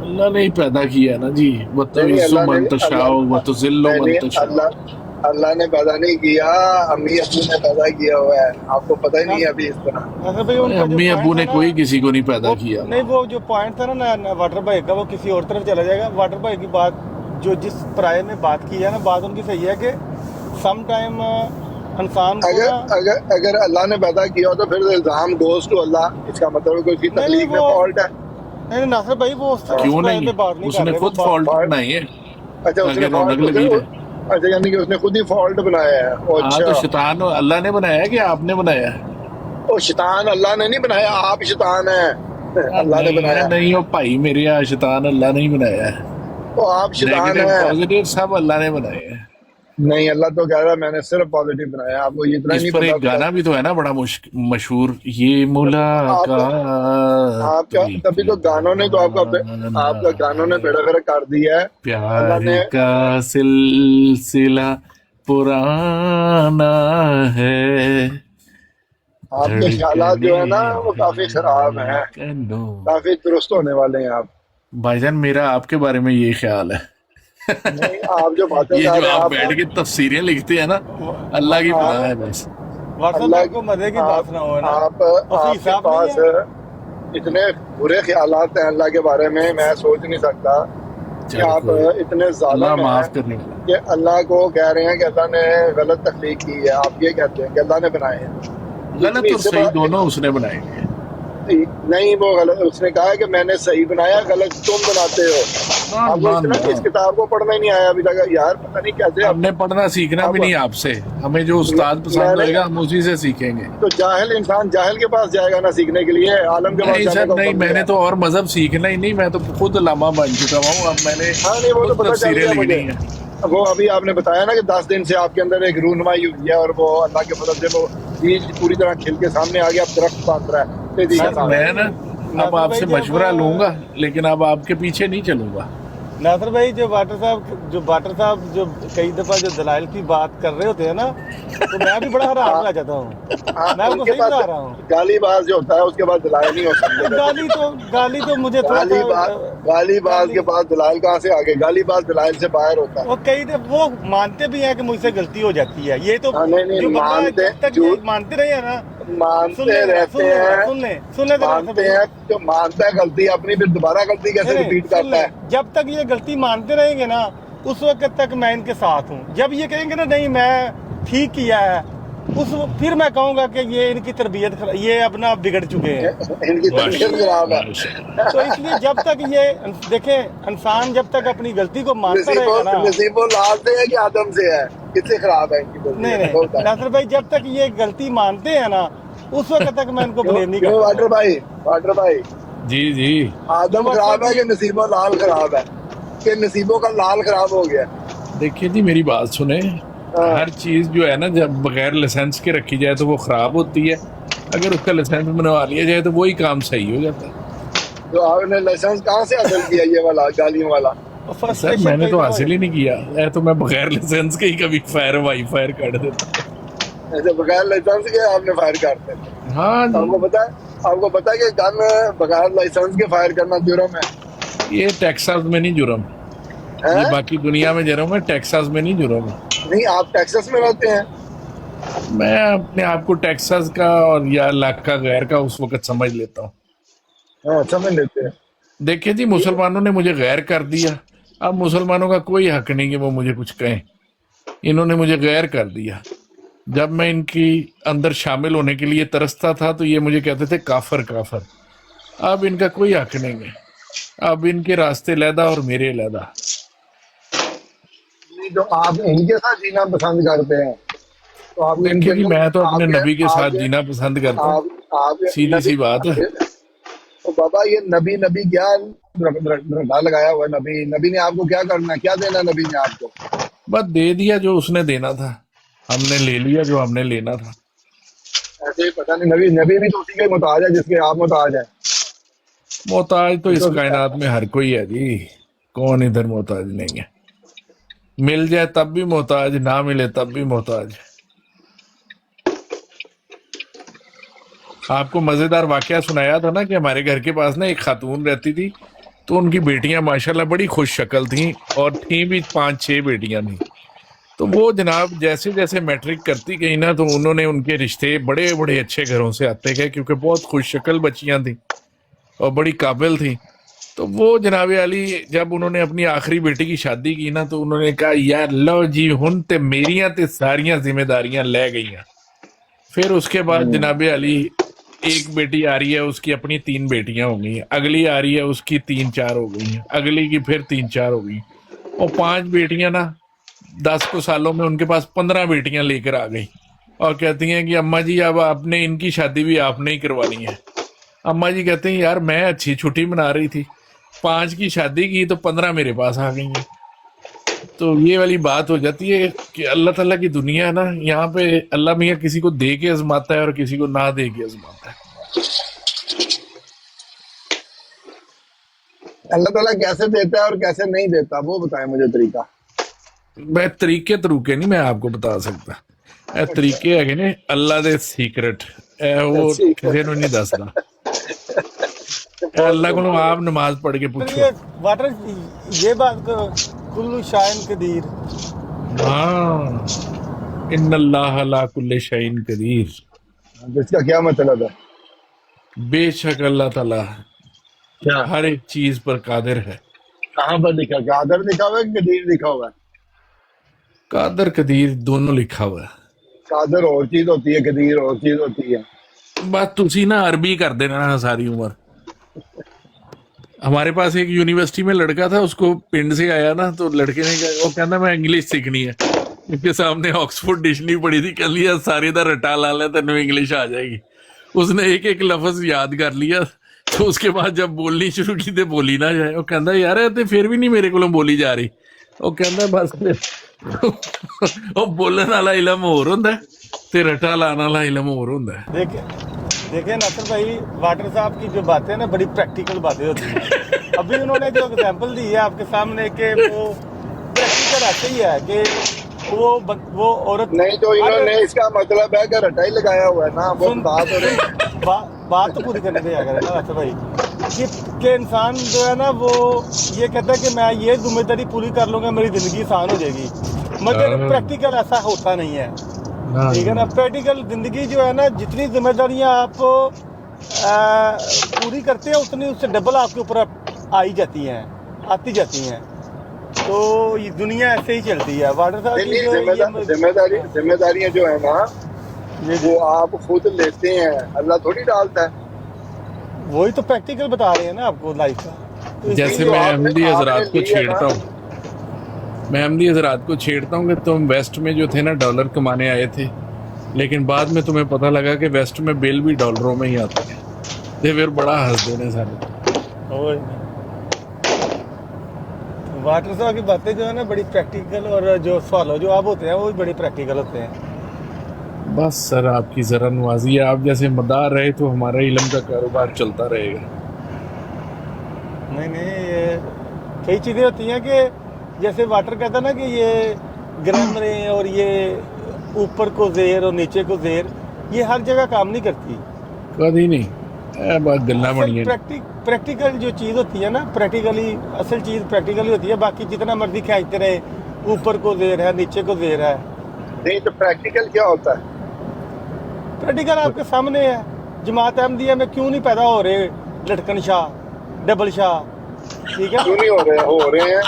अल्लाह ने ही पैदा किया ना जी, नहीं, अल्लाह ने अल्लाह ने पैदा नहीं किया, अम्मी अब्बू ने पैदा किया हुआ है, आपको पता ही नहीं है अभी इस तरह। अच्छा भाई, उनका जो अम्मी अब्बू point ने था कोई ना, किसी को नहीं पैदा वो किया। नहीं, वो जो पॉइंट था ना वाटर भाई का, वो किसी और तरफ चला जाएगा। वाटर भाई की बात, जो जिस प्राय में बात की है ना, बात उनकी सही है कि सम टाइम इंसान को अगर ना, अगर अगर अल्लाह ने पैदा किया हो तो फिर इल्जाम गोज टू अल्लाह, इसका मतलब कोई उसकी नहीं, तकलीफ में वो- फॉल्ट है। नहीं नासिर भाई, वो उस क्यों प्राय नहीं, में बात नहीं कर उसने रहे, खुद वो फॉल्ट बात- बनाई है। अच्छा, उसने आगे रौनक फॉल्ट लगी है। अच्छा, यानी कि उसने खुद ही फॉल्ट बनाया है। ओ, हाँ, तो अच्छा, शैतान अल्लाह ने बनाया है कि आपने बनाया है? ओ शैतान अल्लाह ने नहीं बनाया, आप शैतान हैं। अल्लाह ने नहीं, बनाया, नहीं हो भाई मेरे, यहाँ शैतान अल्लाह नहीं बनाया है। तो आप शैतान नेगेटिव हैं। पॉजिटिव सब अल्लाह ने बनाए हैं। नहीं, अल्लाह तो कह रहा है मैंने सिर्फ पॉजिटिव बनाया, आपको ये इतना इस नहीं पर एक पता। गाना भी तो है ना बड़ा मशहूर, ये मुलाकात आपका तभी तो गानों ने तो आपका गानों ने बेड़ा गर्क कर दिया है। प्यार अल्लाह ने का सिलसिला पुराना है, आपके ख्यालात जो है ना वो काफी खराब हैं, काफी दुरुस्त होने वाले हैं आप। भाईजान मेरा आपके बारे में ये ख्याल है। नहीं, आप जो बातें ये कर जो रहे हैं आप बैठ के तफसीरें लिखते हैं ना, अल्लाह की पता है बस। व्हाट्सएप अल्लाह में को मजे की बात ना हो ना, आपके हिसाब पास नहीं है। इतने बुरे ख्यालात हैं अल्लाह के बारे में, मैं सोच नहीं सकता कि चलो आप कोई- इतने अल्लाह ज़ालिम माफ हैं करने वाला। कि अल्लाह को कह रहे हैं कि अल्लाह ने गलत तख्लीक की है। आप ये कहते हैं कि अल्लाह ने बनाए हैं। गलत और इससे सही बड़ा- दोनों उसने बनाए हैं। नहीं, वो गलत, उसने कहा है कि मैंने सही बनाया, गलत तुम बनाते हो। ना, आपको ना, इस किताब को पढ़ना ही नहीं आया अभी तक यार, पता नहीं कैसे आप। हमने पढ़ना सीखना भी नहीं आपसे, हमें जो उस्ताद पसंद मैंने- होएगा हम उसी से सीखेंगे। तो जाहिल इंसान जाहिल के पास जाएगा ना सीखने के लिए, आलम के पास नहीं जाने सर का नहीं, हुक्म मैंने दिया। तो और मजहब सीखना ही नहीं, मैं तो खुद लामा बन चुका हूँ। अब मैंने हाँ, नहीं, वो तो खुद पता चल तफसीरें गया लिखनी मुझे। है। वो अभी आपने बताया ना कि 10 दिन से आपके अंदर एक रूहनुमाई हुई है और वो अल्लाह के फजल से वो बीज पूरी तरह खिल के सामने आ गया, अब दरख्त बांध रहा है तेजी के सर साथ। मैं ना अब नासिर आपसे भाई, जब- मशवरा लूंगा, लेकिन अब आपके पीछे नहीं चलूंगा। नासर भाई जो बाटर साहब जो कई दफा जो दलाइल की बात कर रहे होते हैं ना, तो मैं भी बड़ा हैरान रह जाता हूँ। मैं आपको उनके सही पास बता रहा हूँ। गालीबाज जो होता है उसके पास दलाइल नहीं हो सकते। गाली तो मुझे थोड़ा गालीबाज के पास दलाइल कहाँ से आ गए? गालीबाज दलाइल से बाहर होता है। वो कई वो मानते भी हैं कि मुझसे गलती हो जाती है, ये तो नहीं, जो बंदा मानते- जब तक ये मानते रहे हैं ना, मानते रहते हैं, मानते हैं, जो मानता है गलती अपनी फिर दोबारा गलती कैसे रिपीट करता है? जब तक ये गलती मानते रहेंगे ना, उस वक्त तक मैं इनके साथ हूँ। जब ये कहेंगे ना नहीं मैं ठीक किया है, फिर मैं कहूँगा कि ये इनकी तरबियत ये अपना बिगड़ चुके हैं। इनकी तरबियत खराब है। तो इसलिए जब तक ये देखें, इंसान जब तक अपनी गलती को मानता रहेगा ना, नसीबो लाल से है कि आदम से है? किससे खराब है इनकी नहीं तरबियत? नासिर भाई, जब तक ये गलती मानते हैं ना, उस वक्त तक मैं इनको ब्लेम नहीं क्यों करता। वाटर भाई जी आदम खराब है कि नसीबो लाल खराब है? कि नसीबों का लाल खराब हो गया? देखिए जी, मेरी बात सुने। हर चीज जो है ना, जब बगैर लाइसेंस के रखी जाए तो वो खराब होती है, अगर उसका लाइसेंस बनवा लिया जाए तो वही काम सही हो जाता है। तो आपने लाइसेंस कहाँ से हासिल किया ये वाला गालियों वाला? सर मैंने तो हासिल ही नहीं किया है, तो मैं बगैर लाइसेंस के ही कभी फायर कर देता। ऐसे बगैर लाइसेंस के आपने फायर करते हैं? हाँ जी। आपको पता है कि गन बगैर लाइसेंस के फायर करना जुर्म है? ये टेक्सास में नहीं जुर्म है, ये बाकी दुनिया में जुर्म है, टेक्सास में नहीं जुर्म है। नहीं, आप टेक्सास में रहते हैं? मैं अपने आप को टेक्सास का और या इलाका गैर का उस वक्त समझ लेता हूँ। हाँ, समझ लेते हैं। देखिए जी, मुसलमानों ने मुझे गैर कर दिया, अब मुसलमानों का कोई हक नहीं कि वो मुझे कुछ कहें। इन्होंने मुझे गैर कर दिया। जब मैं इनकी अंदर शामिल होने के लिए तरसता था तो ये मुझे कहते थे काफर काफर। अब इनका कोई हक नहीं है, अब इनके रास्ते लैदा और मेरे लैदा। तो आप इनके साथ जीना पसंद करते हैं तो आप देखिए जी, मैं तो अपने नबी के साथ जीना पसंद करता हूँ, सीधी सी बात है। तो बाबा ये नबी क्या रटा लगाया हुआ है? नबी ने आपको क्या करना है? क्या देना नबी ने आपको? बस दे दिया जो उसने देना था, हमने ले लिया जो हमने लेना था। ऐसे ही पता नहीं, नबी भी तो उसी के मुताज है जिसके आप मुताज है। मोहताज तो इस कायनात में हर कोई है जी, कौन इधर मोहताज नहीं है? मिल जाए तब भी मोहताज, ना मिले तब भी मोहताज। आपको मजेदार वाकया सुनाया था ना कि हमारे घर के पास ना एक खातून रहती थी, तो उनकी बेटियां माशाल्लाह बड़ी खुश शक्ल थी और थी भी 5-6 बेटियां थी। तो वो जनाब जैसे जैसे मैट्रिक करती गई ना, तो उन्होंने उनके रिश्ते बड़े बड़े अच्छे घरों से आते गए, क्योंकि बहुत खुश शक्ल बच्चियां थी और बड़ी काबिल थी। तो वो जनाब अली जब उन्होंने अपनी आखिरी बेटी की शादी की ना, तो उन्होंने कहा यार लो जी हुन ते मेरियां ते सारियां जिम्मेदारियां ले गई। फिर उसके बाद जनाब अली एक बेटी आ रही है, उसकी अपनी 3 बेटियां हो गई, अगली आ रही है उसकी 3-4 हो गई, अगली की फिर 3-4 हो गई, और 5 बेटियां ना 10 को सालों में उनके पास 15 बेटियां लेकर आ गई और कहती हैं कि अम्मा जी अब आपने इनकी शादी भी आपने ही करवानी है। अम्मा जी कहते हैं यार मैं अच्छी छुट्टी मना रही थी, 5 की शादी की तो 15 मेरे पास आ गई हैं। तो ये वाली बात हो जाती है कि अल्लाह ताला की दुनिया है ना, यहाँ पे अल्लाह मियाँ किसी को दे के आजमाता है और किसी को ना दे के आजमाता है। अल्लाह ताला कैसे देता है और कैसे नहीं देता, वो बताएं मुझे तरीका। मैं तरीके तरूके नहीं मैं आपको बता सकता, ਇਹ ਤਰੀਕੇ ਹੈਗੇ ਨੇ ਅੱਲਾ ਦੇ ਸੀਕ੍ਰੇਟ, ਉਹ ਕਿਸੇ ਨੂੰ ਨਹੀਂ ਦੱਸਦਾ। अल्लाह को आप नमाज पढ़ के पूछो। वाटर ये बात कुल्लू शाइन कदीर, हाँ इन्नल्लाह ला कुल्ले शैइन कदीर, इसका क्या मतलब है? बेशक अल्लाह ताला क्या हर एक चीज पर कादिर है। कहाँ पर लिखा? कादर लिखा हुआ है कि कदीर लिखा हुआ है? कादर कदीर दोनों लिखा हुआ है। कादर और चीज होती है, कदीर और चीज होती है। बस तुसी ना अरबी कर देना ना सारी उम्र। हमारे पास एक यूनिवर्सिटी में लड़का था, उसको पिंड से आया ना, तो लड़के ने कहा, वो कहना मैं इंग्लिश सीखनी है। उसके सामने ऑक्सफोर्ड डिक्शनरी पड़ी थी, कह लिया सारे दा रटा ला ले तेन इंग्लिश आ जाएगी। उसने एक एक लफ्ज याद कर लिया, तो उसके बाद जब बोलनी शुरू की तो बोली ना जाए। वो कहता यार ते फिर भी नहीं मेरे को बोली जा रही। वो कहता बस वो बोलने वाला इलम होर हुंदा ते रटा लाने वाला इलम होर हुंदा। देखिए नासिर भाई, वाटर साहब की जो बातें हैं ना, बड़ी प्रैक्टिकल बातें होती हैं। अभी उन्होंने जो एग्जांपल दी है आपके सामने कि वो प्रैक्टिकल ऐसे ही है कि वो औरत नहीं तो इन्होंने इसका मतलब है कि रटा ही लगाया हुआ है ना, वो बता तो रहे। बात तो पूरी करने दिया करें ना नासिर भाई, कि इंसान जो है ना वो ये कहता है कि मैं ये जिम्मेदारी पूरी कर लूंगा, मेरी जिंदगी आसान हो जाएगी, मगर प्रैक्टिकल ऐसा होता नहीं है। ठीक है ना, प्रैक्टिकल जिंदगी जो है ना, जितनी जिम्मेदारियां आप पूरी करते हैं उतनी उससे डबल आपके ऊपर आई जाती हैं, आती जाती हैं। तो ये दुनिया ऐसे ही चलती है। वाटर साहब की जो जिम्मेदारियां जो है ना वो आप खुद लेते हैं, अल्लाह थोड़ी डालता है। वही तो प्रैक्टिकल बता रहे हैं ना आपको लाइफ का। तो जैसे मैं अहमदी हजरात को छेड़ता हूँ, मैं अहमदी हजरात को छेड़ता हूँ कि तुम वेस्ट में जो थे ना डॉलर कमाने आए थे, लेकिन बाद में तुम्हें पता लगा कि वेस्ट में बिल भी डॉलरों में ही आता है, तो फिर बड़ा हंस देने सारे। वाटर साहब की बातें जो है ना बड़ी प्रैक्टिकल, और जो सवाल जवाब होते हैं वो भी बड़ी प्रैक्टिकल होते हैं। बस सर आपकी ज़रा नवाजी है, आप जैसे मदार रहे तो हमारा इल्म का कारोबार चलता रहेगा। नहीं ये कई चीज़ें होती हैं कि जैसे वाटर कहता ना कि ये ग्रामरें और ये ऊपर को जेर और नीचे को जेर, ये हर जगह काम नहीं करती। कभी नहीं, बात गल्ला बनी है। प्रैक्टिकल जो चीज़ होती है ना, प्रैक्टिकली असल चीज़ प्रैक्टिकली होती है। बाकी जितना मर्जी खींचते रहे, ऊपर को जेर है, नीचे को जेर है। नहीं तो प्रैक्टिकल क्या होता है? प्रैक्टिकल आपके सामने है। जमात अहमदिया में क्यों नहीं पैदा हो रहे लटकन शाह, डबल शाह? ठीक है, क्यों नहीं हो रहे हैं?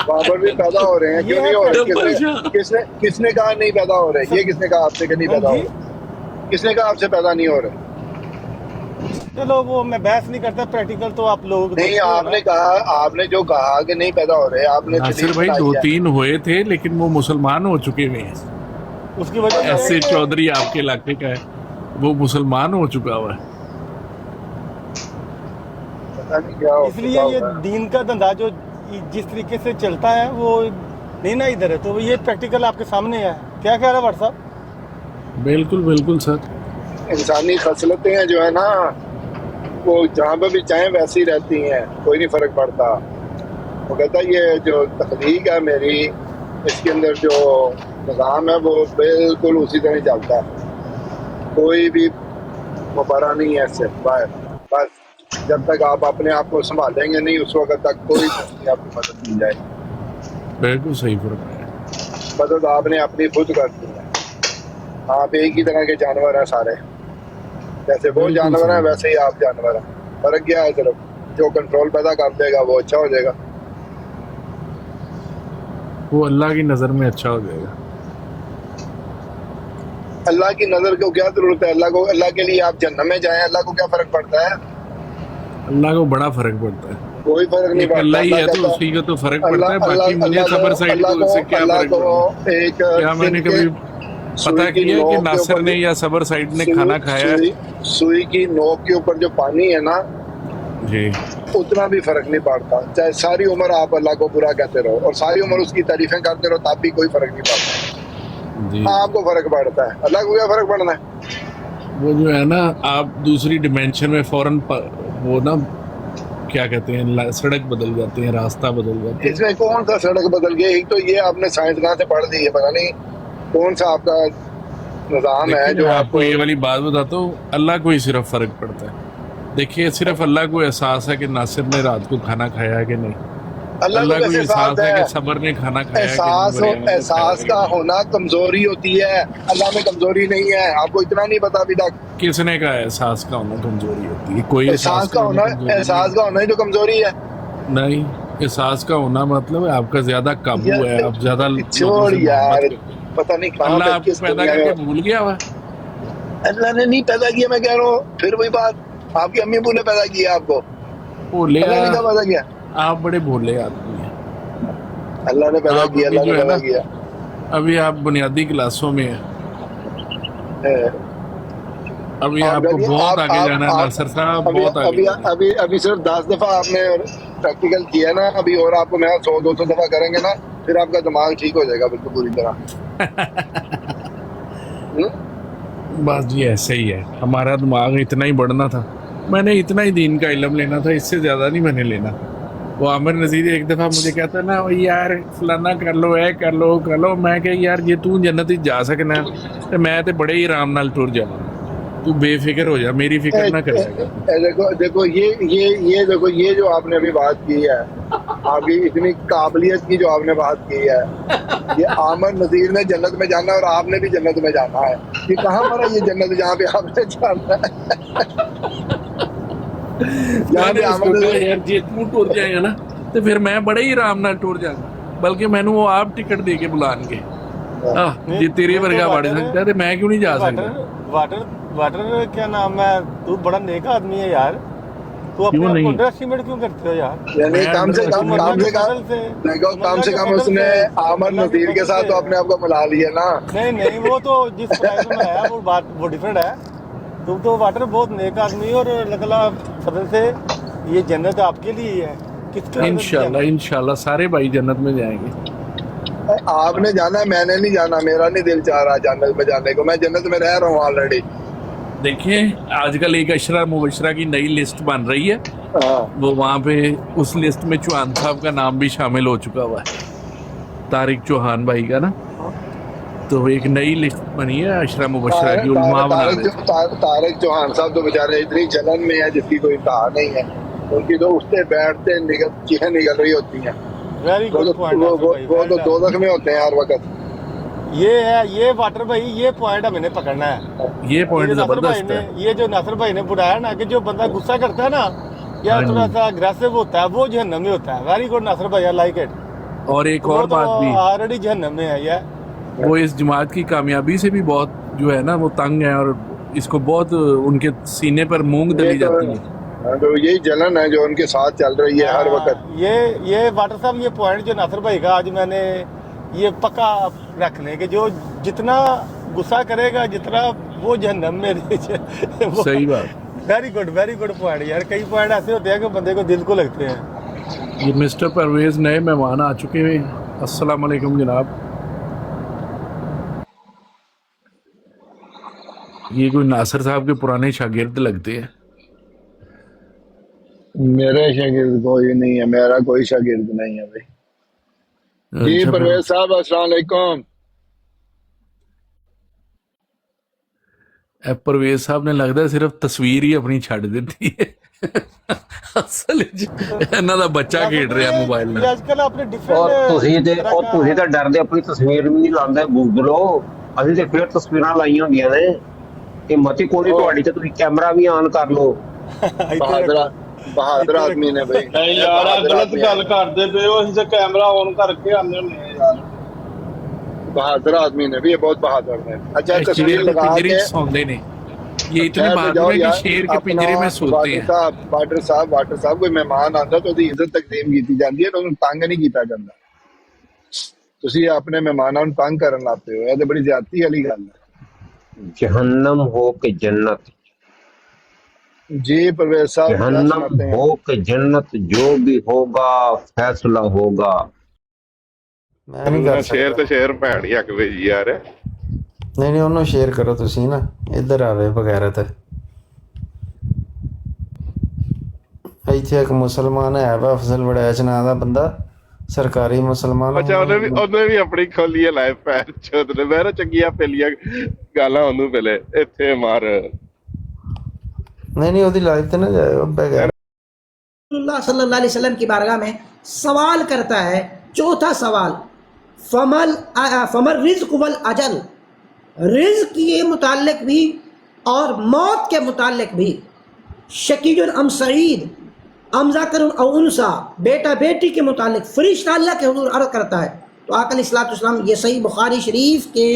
वहाँ पर भी पैदा हो रहे हैं, क्यों नहीं हो रहे? किसने कहा नहीं पैदा हो रहे? ये किसने कहा आपसे कि नहीं पैदा हो रहे? किसने कहा आपसे पैदा नहीं हो रहे? चलो वो मैं बहस नहीं करता, प्रैक्टिकल तो आप लोग नहीं, आपने कहा, आपने जो कहा कि नहीं पैदा हो रहे, आपने नासिर भाई 2-3 हुए थे, लेकिन वो मुसलमान हो चुके हैं। उसकी वजह ऐसे चौधरी आपके इलाके का है, वो मुसलमान हो चुका हुआ है। पता नहीं क्या इसलिए ये दीन का धंधा जो जिस तरीके से चलता है वो नहीं ना इधर है, तो ये प्रैक्टिकल आपके सामने है। क्या कह रहा है व्हाट्सअप? बिल्कुल बिल्कुल सर। इंसानी खसलतें जो है ना वो जहाँ पर भी चाहें वैसी ही रहती हैं, कोई नहीं फर्क पड़ता। वो कहता है ये जो तकलीक है मेरी, इसके अंदर जो निज़ाम है वो बिल्कुल उसी तरह चलता है, कोई भी मुबारा नहीं है इससे बाहर। बस जब तक आप अपने आप को संभालेंगे नहीं, उस वक्त तक कोई नहीं आपकी मदद की जाएगी। बिल्कुल सही फरमाया। मदद आपने अपनी खुद करनी है। आप एक ही तरह के जानवर हैं सारे, जैसे वो जानवर हैं वैसे ही आप जानवर हैं। फर्क क्या है? सिर्फ जो कंट्रोल पैदा कर देगा वो अच्छा हो जाएगा, वो अल्लाह की नज़र में अच्छा हो जाएगा। अल्लाह की नज़र को क्या जरूरत है? अल्लाह के लिए आप जन्नत में जाएं, अल्लाह को क्या फर्क पड़ता है? अल्लाह को बड़ा फर्क पड़ता है। कोई फर्क नहीं पड़ता। अल्लाह ही है तो उसी का तो फर्क पड़ता है। बाकी मुझे सबर साइड को उससे क्या फर्क पड़ता? क्या मैंने कभी पता किया कि नासिर ने या सबर साइड ने खाना खाया? सुई की नोक के ऊपर जो पानी है ना जी, उतना भी फर्क नहीं पड़ता। चाहे सारी उम्र आप अल्लाह को बुरा कहते रहो और सारी उम्र उसकी तारीफें करते रहो, तब भी कोई फर्क नहीं पड़ता जी। आपको फर्क पड़ता है, अल्लाह को क्या फर्क पड़ना है? वो जो है ना, आप दूसरी डिमेंशन में फौरन वो ना क्या कहते हैं, सड़क बदल जाते हैं, रास्ता बदल जाते हैं। इसमें कौन सा सड़क बदल गया? एक तो ये आपने साइंस कहाँ से पढ़ ली है, पता नहीं कौन सा आपका निज़ाम है जो आपको ये वाली बात बताता हूँ। अल्लाह को ही सिर्फ फर्क पड़ता है। देखिए, सिर्फ अल्लाह को एहसास है कि नासिर ने रात को खाना खाया है कि नहीं। अल्लाह को एहसास है कि सबर ने खाना खाया है। एहसास का होना कमजोरी होती है, अल्लाह में कमजोरी नहीं है। आपको इतना नहीं पता अभी तक? किसने कहा एहसास का होना कमजोरी होती है? कोई एहसास का होना ही जो कमजोरी है। नहीं, एहसास का होना मतलब है आपका ज्यादा काबू है, आप ज्यादा छोड़ यार, पता नहीं कहाँ अल्लाह आपको पैदा करके भूल गया हुआ। अल्लाह ने नहीं पैदा किया, मैं कह रहा हूँ। फिर वही बात, आपकी अम्मी अबू ने पैदा किया आपको, भूले पैदा किया। आप बड़े भोले आदमी हैं। अल्लाह ने पैदा किया, अल्लाह ने पैदा किया। अभी आप बुनियादी क्लासों में हैं, अभी आपको बहुत आगे जाना है नासिर साहब, बहुत आगे। अभी सिर्फ 10 दफा आपने प्रैक्टिकल किया ना, अभी और आपको मैं 100-200 दफा करेंगे ना, फिर आपका दिमाग ठीक हो जाएगा बिल्कुल पूरी तरह। बस जी ऐसे ही है, हमारा दिमाग इतना ही बढ़ना था, मैंने इतना ही दीन का इल्म लेना था, इससे ज़्यादा नहीं मैंने लेना। वो आमिर नज़ीर एक दफ़ा मुझे कहता ना, "ओ यार फलाना कर लो, है कर लो, मैं कह यार जे तू जन्नत ही जा सकना तो मैं तो बड़े ही आराम नाल टुर जाना, तू बेफिक्र हो जा, मेरी फिक्र ना कर सका। देखो ये देखो, ये जो आपने अभी बात की है, आपकी इतनी काबिलियत की जो आपने बात की है, ये आमिर नज़ीर ने जन्नत में जाना और आपने भी जन्नत में जाना है। ये कहाँ मरा ये जन्नत जहाँ पे आपने जाना है? जहाँ मैंने पे उसको आमिर कहा नज़ीर यार जे तू टुर जाएगा ना तो फिर मैं बड़े ही आराम नाल टुर जाऊंगा, बल्कि मैनू वो आप टिकट दे के बुलाएंगे, जे तेरे वर्गा बढ़ सकता है तो मैं क्यों नहीं जा सकता। वाटर वाटर क्या नाम है, तू बड़ा नेक आदमी है यार, तू अपने क्यों आप को नहीं? अंडर एस्टिमेट क्यों करते हो यार? यानी मैं कम से कम से देखो, कम से कम उसने आमिर नज़ीर के साथ तो अपने आप को मिला लिया ना। नहीं वो तो जिस प्राइस में आया वो बात वो डिफरेंट है। तुम तो वाटर बहुत नेक आदमी हो और अल्लाह ताला फजल से ये जन्नत आपके लिए ही है। किसके इंशाल्लाह सारे भाई जन्नत में जाएंगे। आपने जाना है, मैंने नहीं जाना, मेरा नहीं दिल चाह रहा जन्नत में जाने को, मैं जन्नत में रह रहा हूँ ऑलरेडी। देखिए आजकल एक अशरा मुबशरा की नई लिस्ट बन रही है, हाँ, वो वहाँ पे उस लिस्ट में चौहान साहब का नाम भी शामिल हो चुका हुआ है, तारिक चौहान भाई का ना, तो एक नई लिस्ट बनी है अशरा मुबशरा की, उलमा बना रहे हैं। तारिक चौहान साहब तो बेचारे इतनी जलन में है जिसकी कोई कहा नहीं है, उनकी तो उठते बैठते चीखें निकल रही होती हैं। वेरी वो गुड पॉइंट तो दोज़ख में होते हैं हर वक्त। ये है, ये वाटर भाई, ये पॉइंट हमें पकड़ना है। ये पॉइंट नासिर भाई जबरदस्त ने, है। ये जो नासिर भाई ने बुलाया ना कि जो बंदा गुस्सा करता है ना या हाँ जी। थोड़ा सा अग्रेसिव होता है वो जहन्नम में होता है। वेरी गुड नासिर भाई, आई लाइक इट। और एक वो और तो बात भी, ऑलरेडी जहन्नम में है ये। वो इस जमात की कामयाबी से भी बहुत जो है ना वो तंग है, और इसको बहुत उनके सीने पर मूंग दली जाती है। तो यही जलन है जो उनके साथ चल रही है हर वक्त। ये वाटर साहब, ये पॉइंट जो नासिर भाई का आज मैंने ये पक्का रख लें कि जो जितना गुस्सा करेगा जितना वो जहन्नम में सही बात। वेरी गुड पॉइंट यार। कई पॉइंट ऐसे होते हैं कि बंदे को दिल को लगते हैं। ये मिस्टर परवेज नए मेहमान आ चुके हैं। अस्सलाम वालेकुम जनाब। ये कोई नासिर साहब के पुराने शागिर्द लगते हैं। मेरे शागिर्द कोई नहीं है, मेरा कोई शागिर्द नहीं है भाई। जी अच्छा, परवेज साहब अस्सलाम वालेकुम। परवेज साहब ने लगता सिर्फ तस्वीर ही अपनी छड़ ਦਿੱਤੀ ਹੈ। ਅਸਲ ਵਿੱਚ ਇਹਨਾਂ ਦਾ ਬੱਚਾ ਖੇਡ ਰਿਹਾ ਮੋਬਾਈਲ ਨਾਲ। ਅੱਜਕੱਲ ਆਪਣੇ ਔਰ ਡਿਫਰੈਂਟ ਤੁਸੀਂ ਤਾਂ ਡਰਦੇ ਆਪਣੀ ਤਸਵੀਰ ਵੀ ਨਹੀਂ ਲਾਉਂਦੇ ਬੂਗਲੋ। ਅਸੀਂ ਤੇ ਫਿਰ ਤਸਵੀਰਾਂ ਲਾਈਆਂ ਹੁੰਦੀਆਂ ਨੇ ਕਿ ਮਤੀ ਕੋਲੀ ਤੁਹਾਡੀ ਤੇ ਤੁਸੀਂ ਕੈਮਰਾ ਵੀ ਆਨ ਕਰ ਲਓ। बहादुर आदमी ने भाई। नहीं यार गलत गल करते पे हो, ਅਸੀਂ ਤਾਂ ਕੈਮਰਾ ਔਨ ਕਰਕੇ ਆਉਂਦੇ ਹੁੰਦੇ ਆ यार। बहादुर आदमी ने भी, ये बहुत बहादुर है। अच्छा तस्वीर शेर के लगा पिंजरे के में सौंदे ने, ये इतने खैर बहादुर जाओ है कि यार, शेर के अपना पिंजरे में सोते हैं। वाटर साहब कोई मेहमान आंदा तो ਉਹਦੀ ਇੱਜ਼ਤ ਤਕਦੀਮ ਕੀਤੀ ਜਾਂਦੀ ਹੈ, ਤਾਂ ਉਹਨੂੰ ਤੰਗ ਨਹੀਂ ਕੀਤਾ ਜਾਂਦਾ। ਤੁਸੀਂ ਆਪਣੇ ਮਹਿਮਾਨਾਂ ਨੂੰ ਤੰਗ ਕਰਨ ਲੱਗ ਪਏ ਹੋ, ਇਹ ਤਾਂ ਬੜੀ ਜ਼ਿਆਦਤੀ ਵਾਲੀ ਗੱਲ ਹੈ। जहन्नम हो के जन्नत, जी परवेज साहब क्या जहन्नम सुनाते हैं? हो के जन्नत, जो भी होगा फैसला होगा। ਮੈਂ ਨਹੀਂ ਕਰ ਸ਼ੇਰ ਸਕਦਾ। ਤੇ ਸ਼ੇਰ ਭੈਣ ਹੀ ਅਕਵੇ ਜੀ ਯਾਰ। ਨਹੀਂ ਉਹਨੂੰ ਸ਼ੇਅਰ ਕਰੋ ਤੁਸੀਂ ਨਾ, ਇੱਧਰ ਆਵੇ ਬਗੈਰਤ। ਇੱਥੇ ਇੱਕ ਮੁਸਲਮਾਨ ਹੈ ਵਾ ਅਫਜ਼ਲ ਵੜੈਚ ਨਾਂ ਦਾ ਬੰਦਾ, ਸਰਕਾਰੀ ਮੁਸਲਮਾਨ। ਅੱਛਾ ਉਹਨੇ ਵੀ ਆਪਣੀ ਖੋਲੀ ਹੈ ਲਾਈਫ ਪੈਰ ਚੋਦ ਨੇ। ਮੈਂ ਚੰਗੀਆਂ ਪਹਿਲੀਆਂ ਗਾਲਾਂ ਉਹਨੂੰ ਪਹਿਲੇ ਇੱਥੇ ਮਾਰ। नहीं ਉਹਦੀ ਲਾਈਫ ਤੇ ਨਾ ਜਾਏ ਬਗੈਰ। सल्लल्लाहु अलैहि वसल्लम की बारगाह में सवाल करता है, चौथा सवाल, फमल रिज़्क़ वल अजल, रिज़्क़ के मुताल्लिक भी और मौत के मुताल्लिक भी, शकीजुन अम सईद, अम ज़करुन औ उनसा, बेटा बेटी के मुताल्लिक फरिश्ता अल्लाह के हुज़ूर अर्ज़ करता है। तो आका अलैहिस्सलाम, ये सही बुखारी शरीफ के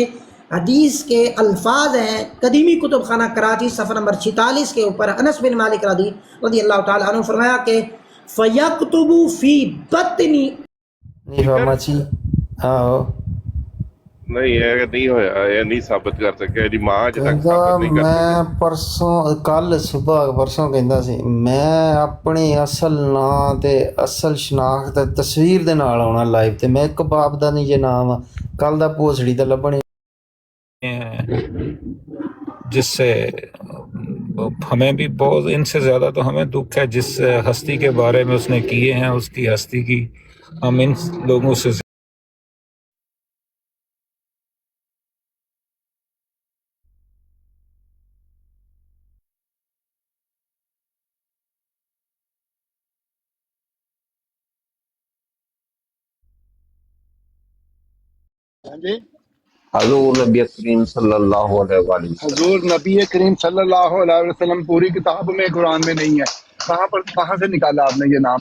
हदीस के अल्फाज हैं, कदीमी कुतुब खाना कराची सफ़र नंबर 46 के ऊपर। अनस बिन मालिक रज़ी अल्लाह ताला अन्हु फरमाया कि फ़यक्तुबु फ़ी बत्नी, ਨਹੀਂ ਫਰਮਾਚੀ ਆਹੋ ਨਹੀਂ ਇਹ ਨਹੀਂ ਹੋਇਆ, ਇਹ ਨਹੀਂ ਸਾਬਤ ਕਰ ਸਕਿਆ। ਇਹਦੀ ਮਾਂ ਅਜੇ ਤੱਕ ਕਹਿੰਦਾ ਸਾਬਤ ਨਹੀਂ ਕਰ ਮੈਂ ਪਰਸੋਂ ਕੱਲ ਸਵੇਰ ਪਰਸੋਂ ਕਹਿੰਦਾ ਸੀ ਮੈਂ ਆਪਣੀ ਅਸਲ ਨਾਂ ਤੇ ਅਸਲ ਸ਼ਨਾਖਤ ਤਸਵੀਰ ਦੇ ਨਾਲ ਆਉਣਾ ਲਾਈਵ ਤੇ। ਮੈਂ ਇੱਕ ਬਾਪ ਦਾ ਨਹੀਂ ਜੇ ਨਾਮ ਕੱਲ ਦਾ ਭੋਸੜੀ ਤਾਂ ਲੱਭਣੀ। جس سے ہمیں بھی بہت، ان سے زیادہ تو ہمیں دکھ ہے جس ہستی کے بارے میں اس نے کیے ہیں، اس کی ہستی کی ہم ان لوگوں سے ہاں جی، حضور نبی کریم صلی اللہ علیہ وآلہ وسلم حضور نبی کریم صلی اللہ علیہ وسلم پوری کتاب میں قرآن میں نہیں ہے، کہاں سے نکالا آپ نے یہ نام؟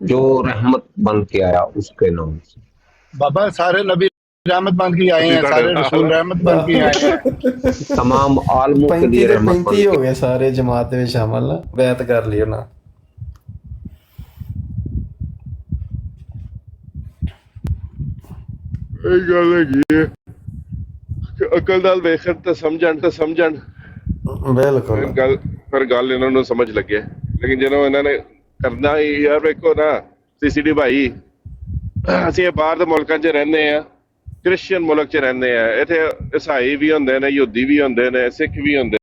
جو رحمت بن کے آیا اس کے نام سے. بابا سارے نبی رحمت بن کے آئے ہیں، سارے رسول رحمت بن کے آئے ہیں. تمام عالموں کے لیے 35 رحمت بن 35 کے. ہو گئے سارے جماعت میں شامل نا، بیعت کر لیو نا. ਇਹ ਗੱਲ ਹੈਗੀ ਹੈ ਕਿ ਅਕਲ ਨਾਲ ਵੇਖਣ ਤੇ ਸਮਝਣ ਬਿਲਕੁਲ ਗੱਲ ਇਹਨਾਂ ਨੂੰ ਸਮਝ ਲੱਗੇ, ਲੇਕਿਨ ਜਦੋਂ ਇਹਨਾਂ ਨੇ ਕਰਨਾ ਹੀ ਯਾਰ ਵੇਖੋ ਨਾ ਸੀਸੀਡੀ ਭਾਈ, ਅਸੀਂ ਇਹ ਬਾਹਰ ਦੇ ਮੁਲਕਾਂ 'ਚ ਰਹਿੰਦੇ ਆ, ਕ੍ਰਿਸਚੀਅਨ ਮੁਲਕ 'ਚ ਰਹਿੰਦੇ ਆ, ਇੱਥੇ ਈਸਾਈ ਵੀ ਹੁੰਦੇ ਨੇ, ਯਹੂਦੀ ਵੀ ਹੁੰਦੇ ਨੇ, ਸਿੱਖ ਵੀ ਹੁੰਦੇ